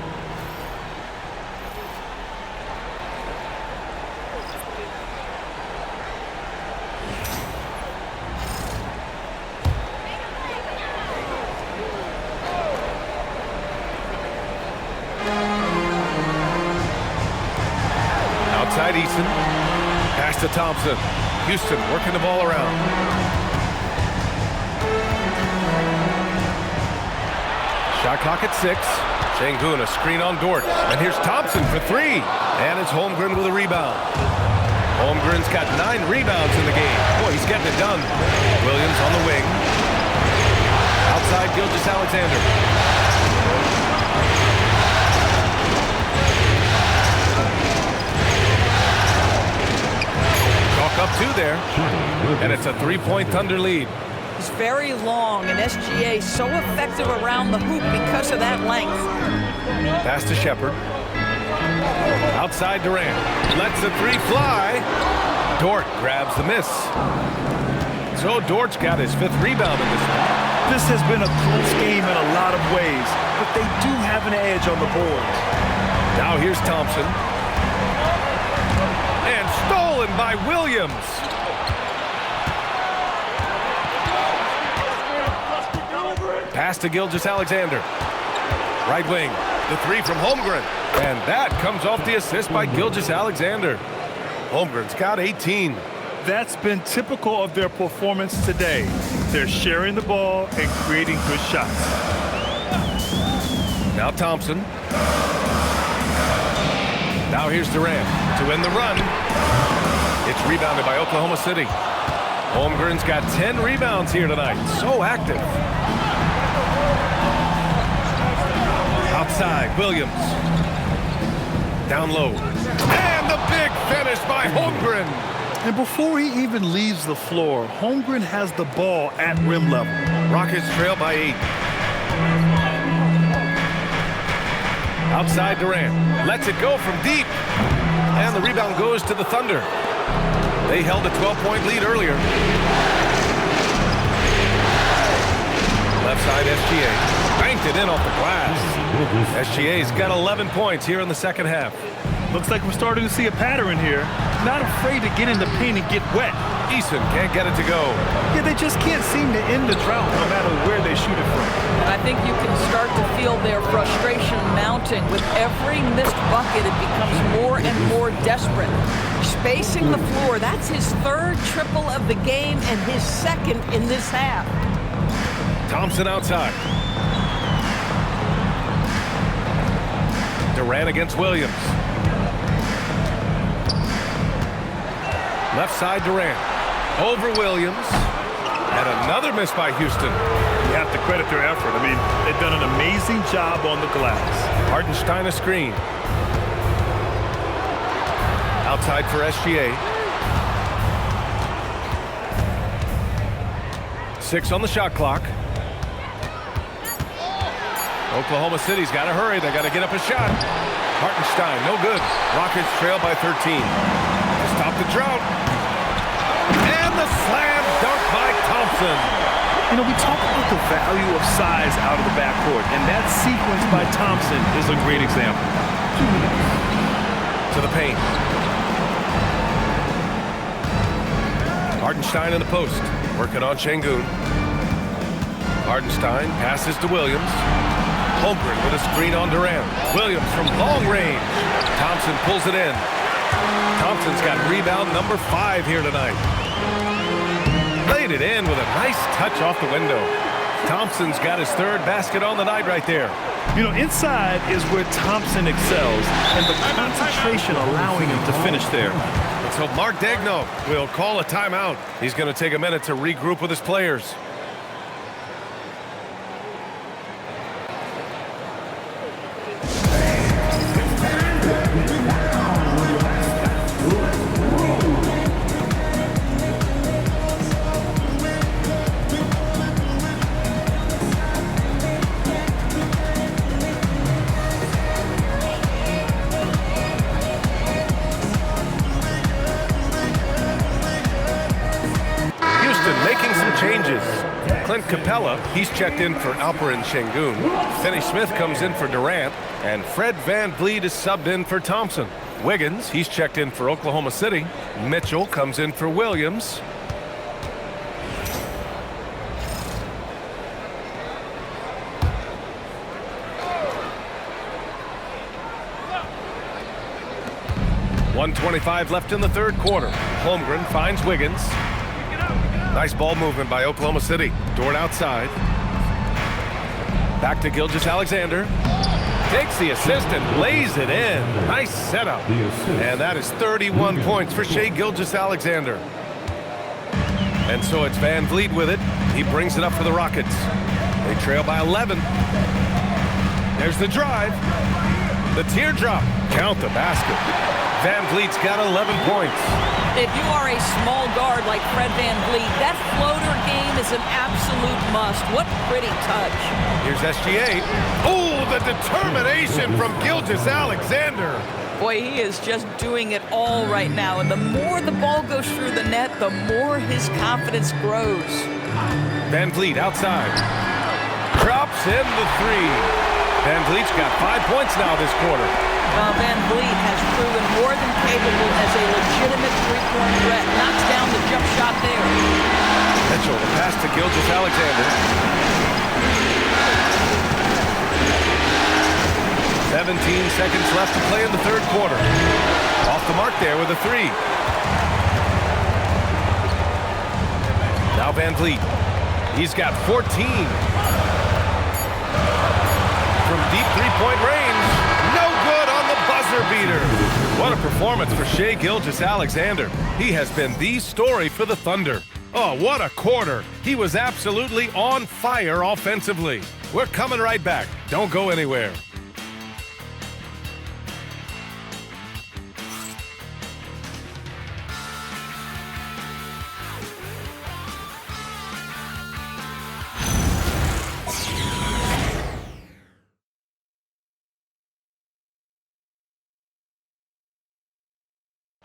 Outside Eason. Pass to Thompson. Houston working the ball around. Shot clock at 6. Sengun a screen on Dort. And here's Thompson for 3. And it's Holmgren with a rebound. Holmgren's got 9 rebounds in the game. Boy, he's getting it done. Williams on the wing. Outside Gilgeous-Alexander. Up 2 there, and it's a 3-point Thunder lead. It's very long, and SGA so effective around the hoop because of that length. Pass to Shepard. Outside Durant. Lets the 3 fly. Dort grabs the miss. So Dort's got his 5th rebound in this one. This has been a close game in a lot of ways, but they do have an edge on the boards. Now here's Thompson. And stolen by Williams. Pass to Gilgeous-Alexander. Right wing. The 3 from Holmgren. And that comes off the assist by Gilgeous-Alexander. Holmgren's got 18. That's been typical of their performance today. They're sharing the ball and creating good shots. Now Thompson. Now here's Durant to end the run. It's rebounded by Oklahoma City. Holmgren's got 10 rebounds here tonight. So active. Outside, Williams. Down low. And the big finish by Holmgren. And before he even leaves the floor, Holmgren has the ball at rim level. Rockets trail by 8. Outside Durant. Lets it go from deep. And the rebound goes to the Thunder. They held a 12-point lead earlier. Left side, SGA. Banked it in off the glass. SGA's got 11 points here in the second half. Looks like we're starting to see a pattern here. Not afraid to get in the paint and get wet. Eason can't get it to go. Yeah, they just can't seem to end the drought no matter where they shoot it from. And I think you can start to feel their frustration mounting. With every missed bucket, it becomes more and more desperate. Spacing the floor, that's his third triple of the game and his second in this half. Thompson outside. Durant against Williams. Left side Durant. Over Williams. And another miss by Houston. You have to credit their effort. I mean, they've done an amazing job on the glass. Hartenstein a screen. Outside for SGA. 6 on the shot clock. Oklahoma City's got to hurry. They got to get up a shot. Hartenstein, no good. Rockets trail by 13. To stop the drought. And the slam dunk by Thompson. You know, we talk about the value of size out of the backcourt, and that sequence by Thompson is a great example. To the paint. Hartenstein in the post. Working on Şengün. Hartenstein passes to Williams. Holmgren with a screen on Durant. Williams from long range. Thompson pulls it in. Thompson's got rebound number 5 here tonight. Laid it in with a nice touch off the window. Thompson's got his third basket on the night right there. You know, inside is where Thompson excels, and the concentration allowing him to finish there. And so Mark Daigneault will call a timeout. He's going to take a minute to regroup with his players. Making some changes. Clint Capella, he's checked in for Alperen Şengün. Finney Smith comes in for Durant. And Fred VanVleet is subbed in for Thompson. Wiggins, he's checked in for Oklahoma City. Mitchell comes in for Williams. .125 left in the third quarter. Holmgren finds Wiggins. Nice ball movement by Oklahoma City. Dort outside. Back to Gilgeous-Alexander. Takes the assist and lays it in. Nice setup. And that is 31 points for Shai Gilgeous-Alexander. And so it's VanVleet with it. He brings it up for the Rockets. They trail by 11. There's the drive. The teardrop. Count the basket. VanVleet's got 11 points. If you are a small guard like Fred VanVleet, that floater game is an absolute must. What pretty touch. Here's SGA. Oh, the determination from Gilgeous-Alexander. Boy, he is just doing it all right now. And the more the ball goes through the net, the more his confidence grows. VanVleet outside. Drops in the 3. VanVleet's got 5 points now this quarter. VanVleet has proven more than capable as a legitimate three-point threat. Knocks down the jump shot there. Mitchell, the pass to Gilgeous-Alexander. 17 seconds left to play in the third quarter. Off the mark there with a 3. Now VanVleet. He's got 14. From deep three-point range. No good on the buzzer beater. What a performance for Shai Gilgeous-Alexander. He has been the story for the Thunder. Oh, what a quarter. He was absolutely on fire offensively. We're coming right back. Don't go anywhere.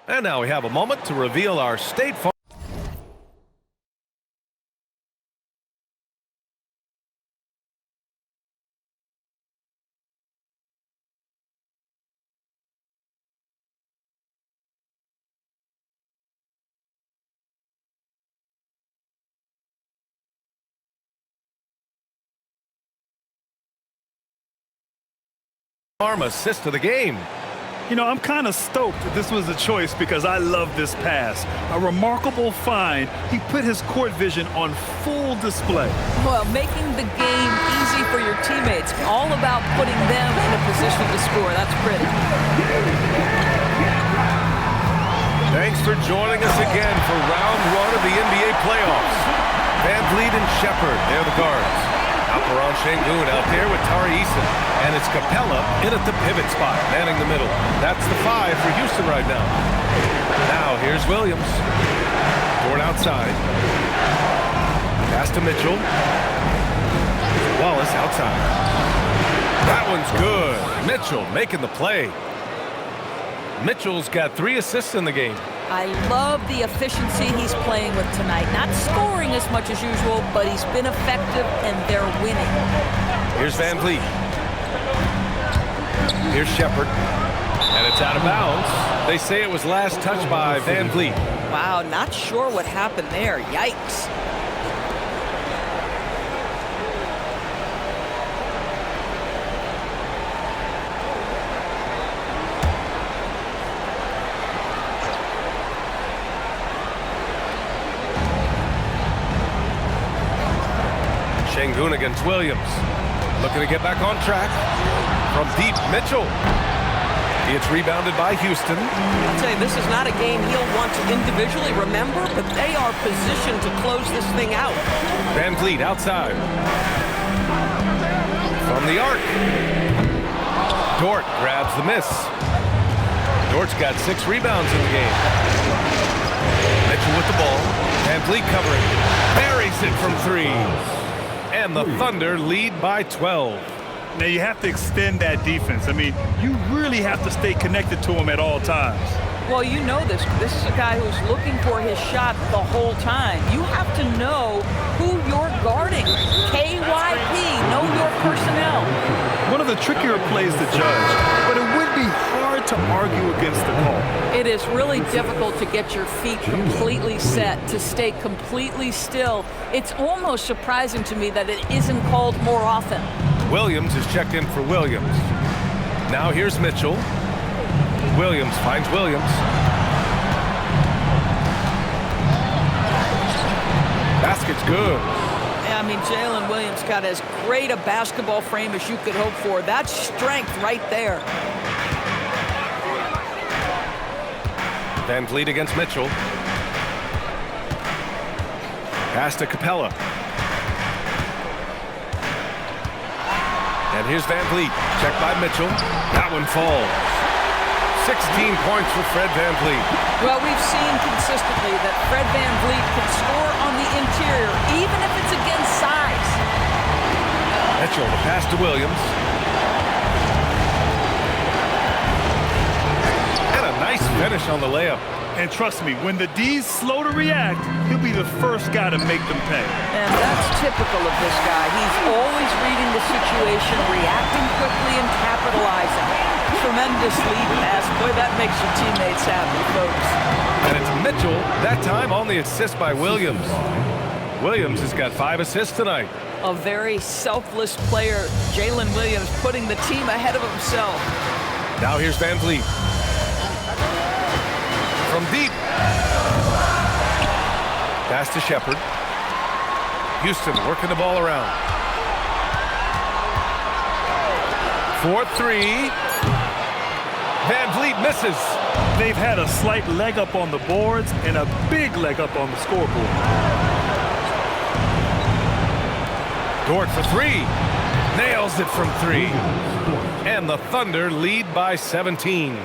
And now we have a moment to reveal our State Farm. Assist to the game. You know, I'm kind of stoked that this was a choice because I love this pass. A remarkable find. He put his court vision on full display. Well, making the game easy for your teammates. All about putting them in a position to score. That's pretty. Thanks for joining us again for round one of the NBA playoffs. Van Vliet and Shepard, they're the guards. Alperen Sengun out there with Tari Eason. And it's Capella in at the pivot spot, manning the middle. That's the 5 for Houston right now. Now here's Williams. Dort outside. Pass to Mitchell. Wallace outside. That one's good. Mitchell making the play. Mitchell's got 3 assists in the game. I love the efficiency he's playing with tonight. Not scoring as much as usual, but he's been effective, and they're winning. Here's Van Vliet. Here's Shepard. And it's out of bounds. They say it was last touched by Van Vliet. Wow, not sure what happened there. Yikes. Sengun against Williams. Looking to get back on track. From deep, Mitchell. It's rebounded by Houston. I'll tell you, this is not a game he'll want to individually remember, but they are positioned to close this thing out. Van Vliet outside. From the arc. Dort grabs the miss. Dort's got 6 rebounds in the game. Mitchell with the ball. Van Vliet covering. Buries it from 3. And the Thunder lead by 12. Now you have to extend that defense. I mean, you really have to stay connected to him at all times. Well, you know this. This is a guy who's looking for his shot the whole time. You have to know who you're guarding. KYP, know your personnel. One of the trickier plays to judge, but it would be hard to argue against the call. It is really difficult to get your feet completely set, to stay completely still. It's almost surprising to me that it isn't called more often. Williams is checked in for Williams. Now here's Mitchell. Williams finds Williams. Basket's good. Yeah, I mean, Jalen Williams got as great a basketball frame as you could hope for. That's strength right there. Van Vliet against Mitchell. Pass to Capella. And here's Van Vliet. Checked by Mitchell. That one falls. 16 points for Fred Van Vliet. Well, we've seen consistently that Fred Van Vliet can score on the interior, even if it's against size. Mitchell, the pass to Williams. And a nice finish on the layup. And trust me, when the D's slow to react, he'll be the first guy to make them pay. And that's typical of this guy. He's always reading the situation, reacting quickly, and capitalizing. Tremendous lead pass. Boy, that makes your teammates happy, folks. And it's Mitchell, that time on the assist by Williams. Williams has got 5 assists tonight. A very selfless player, Jalen Williams, putting the team ahead of himself. Now here's Van Vliet. From deep. Pass to Shepard. Houston working the ball around. 4-3. Van Vliet misses. They've had a slight leg up on the boards and a big leg up on the scoreboard. Dort for three. Nails it from three. And the Thunder lead by 17.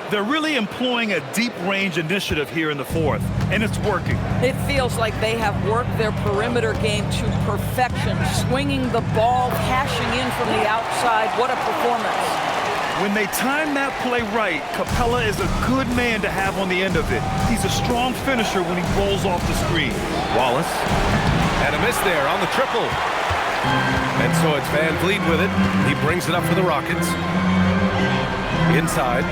They're really employing a deep range initiative here in the fourth, and it's working. It feels like they have worked their perimeter game to perfection, swinging the ball, cashing in from the outside. What a performance. When they time that play right, Capella is a good man to have on the end of it. He's a strong finisher when he rolls off the screen. Wallace. And a miss there on the triple. And so it's Van Vliet with it. He brings it up for the Rockets. Inside.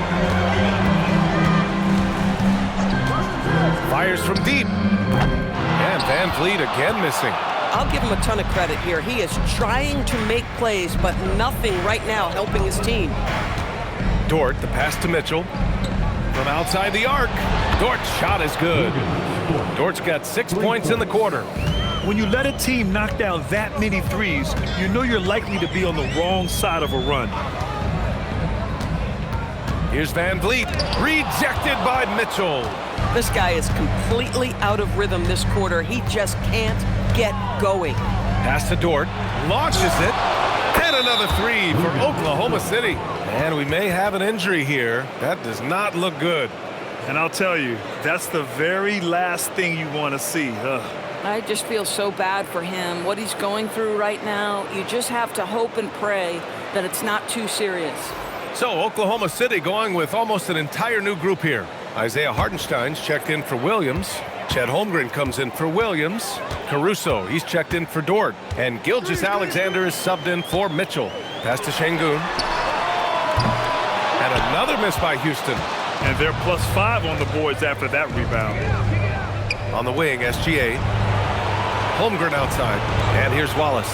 Fires from deep. And Van Vliet again missing. I'll give him a ton of credit here. He is trying to make plays, but nothing right now helping his team. Dort, the pass to Mitchell. From outside the arc. Dort's shot is good. Dort's got 6 points in the quarter. When you let a team knock down that many threes, you know you're likely to be on the wrong side of a run. Here's Van Vliet, rejected by Mitchell. This guy is completely out of rhythm this quarter. He just can't get going. Pass to Dort, launches it, and another three for Oklahoma City. And we may have an injury here. That does not look good. And I'll tell you, that's the very last thing you want to see. I just feel so bad for him. What he's going through right now, you just have to hope and pray that it's not too serious. So Oklahoma City going with almost an entire new group here. Isaiah Hartenstein's checked in for Williams. Chet Holmgren comes in for Williams. Caruso, he's checked in for Dort. And Gilgeous-Alexander is subbed in for Mitchell. Pass to Şengün. And another miss by Houston. And they're +5 on the boards after that rebound. On the wing, SGA. Holmgren outside. And here's Wallace.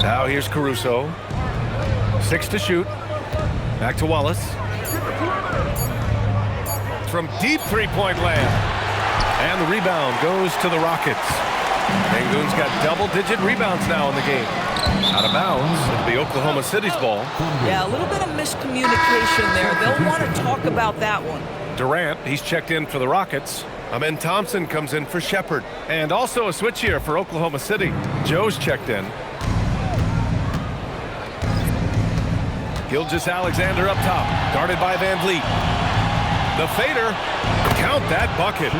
Now here's Caruso. 6 to shoot. Back to Wallace. From deep three-point land. And the rebound goes to the Rockets. Şengün's got double-digit rebounds now in the game. Out of bounds. It'll be Oklahoma City's ball. Yeah, a little bit of miscommunication there. They'll want to talk about that one. Durant, he's checked in for the Rockets. Amen Thompson comes in for Shepherd. And also a switch here for Oklahoma City. Joe's checked in. Gilgeous-Alexander up top, guarded by Van Vliet. The fader, count that bucket.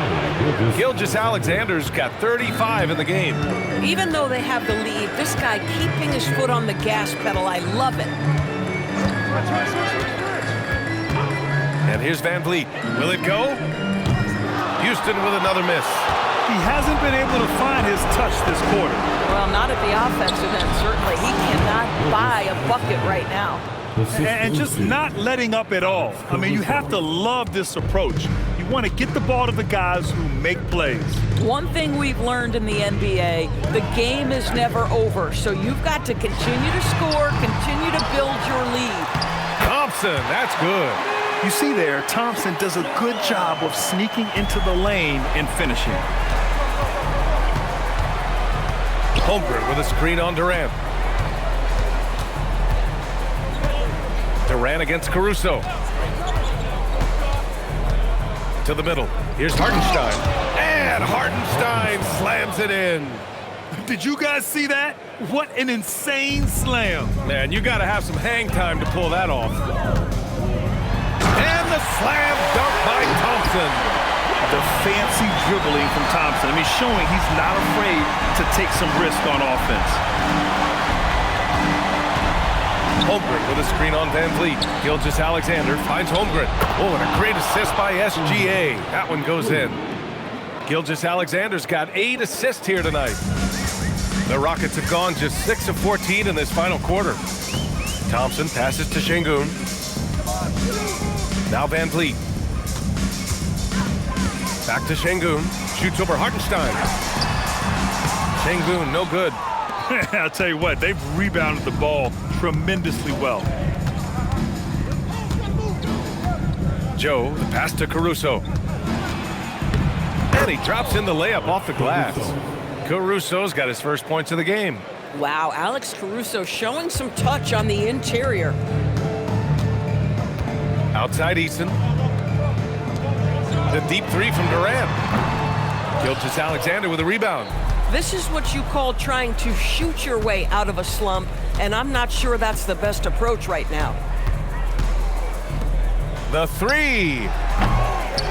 Gilgeous-Alexander's got 35 in the game. Even though they have the lead, this guy keeping his foot on the gas pedal, I love it. And here's Van Vliet. Will it go? Houston with another miss. He hasn't been able to find his touch this quarter. Well, not at the offensive end, certainly. He cannot buy a bucket right now. And just not letting up at all. I mean, you have to love this approach. You want to get the ball to the guys who make plays. One thing we've learned in the NBA, the game is never over. So you've got to continue to score, continue to build your lead. Thompson, that's good. You see there, Thompson does a good job of sneaking into the lane and finishing. Holmgren with a screen on Durant. Durant against Caruso. To the middle. Here's Hartenstein. And Hartenstein slams it in. Did you guys see that? What an insane slam. Man, you got to have some hang time to pull that off. And the slam dunk by Thompson. The fancy dribbling from Thompson. I mean, showing he's not afraid to take some risk on offense. Holmgren with a screen on Van Vliet. Gilgeous-Alexander finds Holmgren. Oh, and a great assist by SGA. That one goes in. Gilgeous-Alexander's got 8 assists here tonight. The Rockets have gone just 6 of 14 in this final quarter. Thompson passes to Şengün. Now Van Vliet. Back to Şengün. Shoots over Hartenstein. Şengün, no good. I'll tell you what, they've rebounded the ball tremendously well. Joe, the pass to Caruso. And he drops in the layup off the glass. Caruso's got his first points of the game. Wow, Alex Caruso showing some touch on the interior. Outside Eason. The deep three from Durant. Gilgeous-Alexander with a rebound. This is what you call trying to shoot your way out of a slump, and I'm not sure that's the best approach right now. The three.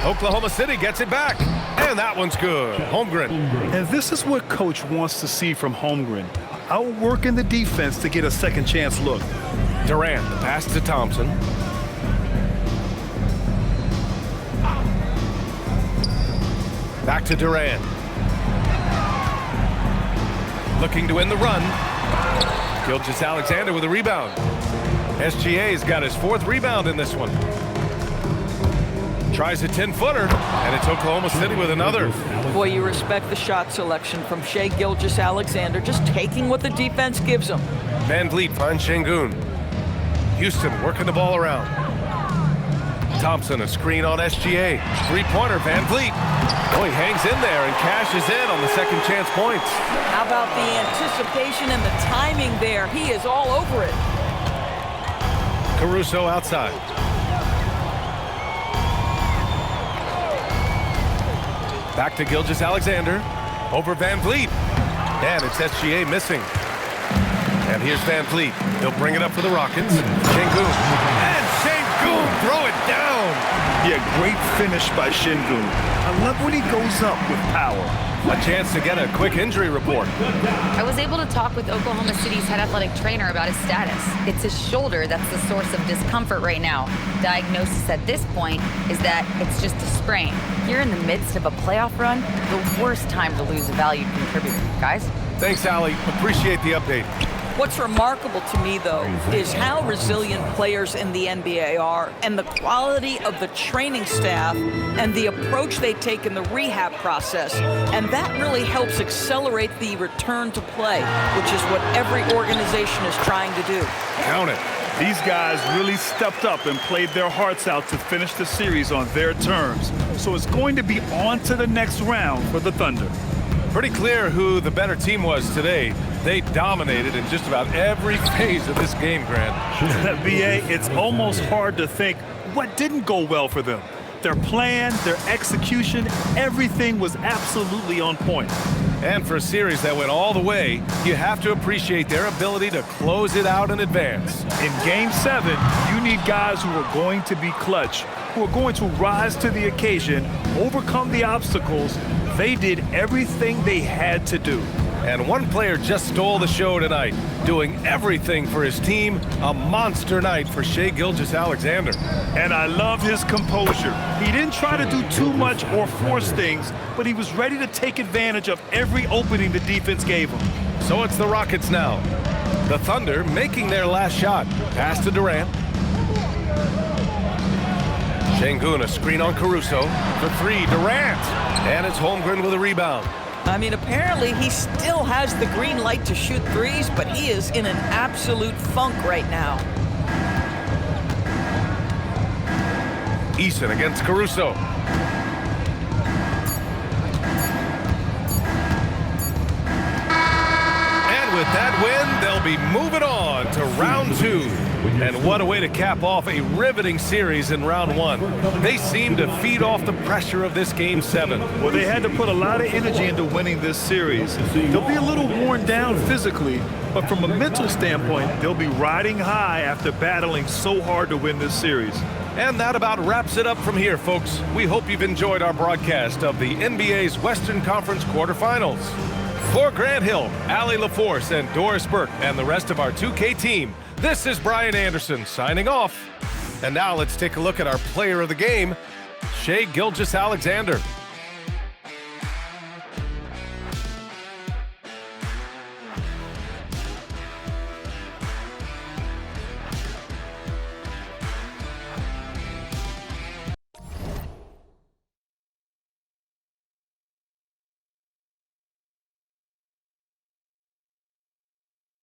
Oklahoma City gets it back, and that one's good. Holmgren. And this is what Coach wants to see from Holmgren. Outworking the defense to get a second chance look. Durant, the pass to Thompson. Back to Durant. Looking to win the run. Gilgeous-Alexander with a rebound. SGA's got his 4th rebound in this one. Tries a 10-footer, and it's Oklahoma City with another. Boy, you respect the shot selection from Shai Gilgeous-Alexander, just taking what the defense gives him. Van Vliet finds Şengün. Houston working the ball around. Thompson, a screen on SGA. Three-pointer, Van Vliet. Oh, he hangs in there and cashes in on the second chance points. How about the anticipation and the timing there? He is all over it. Caruso outside. Back to Gilgeous-Alexander. Over Van Vliet. And it's SGA missing. And here's Van Vliet. He'll bring it up for the Rockets. Şengün. And Şengün throw it down. Yeah, great finish by Şengün. I love when he goes up with power. A chance to get a quick injury report. I was able to talk with Oklahoma City's head athletic trainer about his status. It's his shoulder that's the source of discomfort right now. Diagnosis at this point is that it's just a sprain. You're in the midst of a playoff run, the worst time to lose a valued contributor. Guys? Thanks, Allie. Appreciate the update. What's remarkable to me, though, is how resilient players in the NBA are and the quality of the training staff and the approach they take in the rehab process. And that really helps accelerate the return to play, which is what every organization is trying to do. Count it. These guys really stepped up and played their hearts out to finish the series on their terms. So it's going to be on to the next round for the Thunder. Pretty clear who the better team was today. They dominated in just about every phase of this game, Grant. BA, it's almost hard to think what didn't go well for them. Their plan, their execution, everything was absolutely on point. And for a series that went all the way, you have to appreciate their ability to close it out in advance. In Game 7, you need guys who are going to be clutch, who are going to rise to the occasion, overcome the obstacles. They did everything they had to do. And one player just stole the show tonight, doing everything for his team. A monster night for Shai Gilgeous-Alexander. And I love his composure. He didn't try to do too much or force things, but he was ready to take advantage of every opening the defense gave him. So it's the Rockets now. The Thunder making their last shot. Pass to Durant. Şengün, a screen on Caruso. For three, Durant. And it's Holmgren with a rebound. I mean, apparently he still has the green light to shoot threes, but he is in an absolute funk right now. Eason against Caruso. And with that win, they'll be moving on to round 2. And what a way to cap off a riveting series in round 1. They seem to feed off the pressure of this Game 7. Well, they had to put a lot of energy into winning this series. They'll be a little worn down physically, but from a mental standpoint, they'll be riding high after battling so hard to win this series. And that about wraps it up from here, folks. We hope you've enjoyed our broadcast of the NBA's Western Conference quarterfinals. For Grant Hill, Allie LaForce, and Doris Burke, and the rest of our 2K team, this is Brian Anderson signing off. And now let's take a look at our player of the game, Shai Gilgeous-Alexander.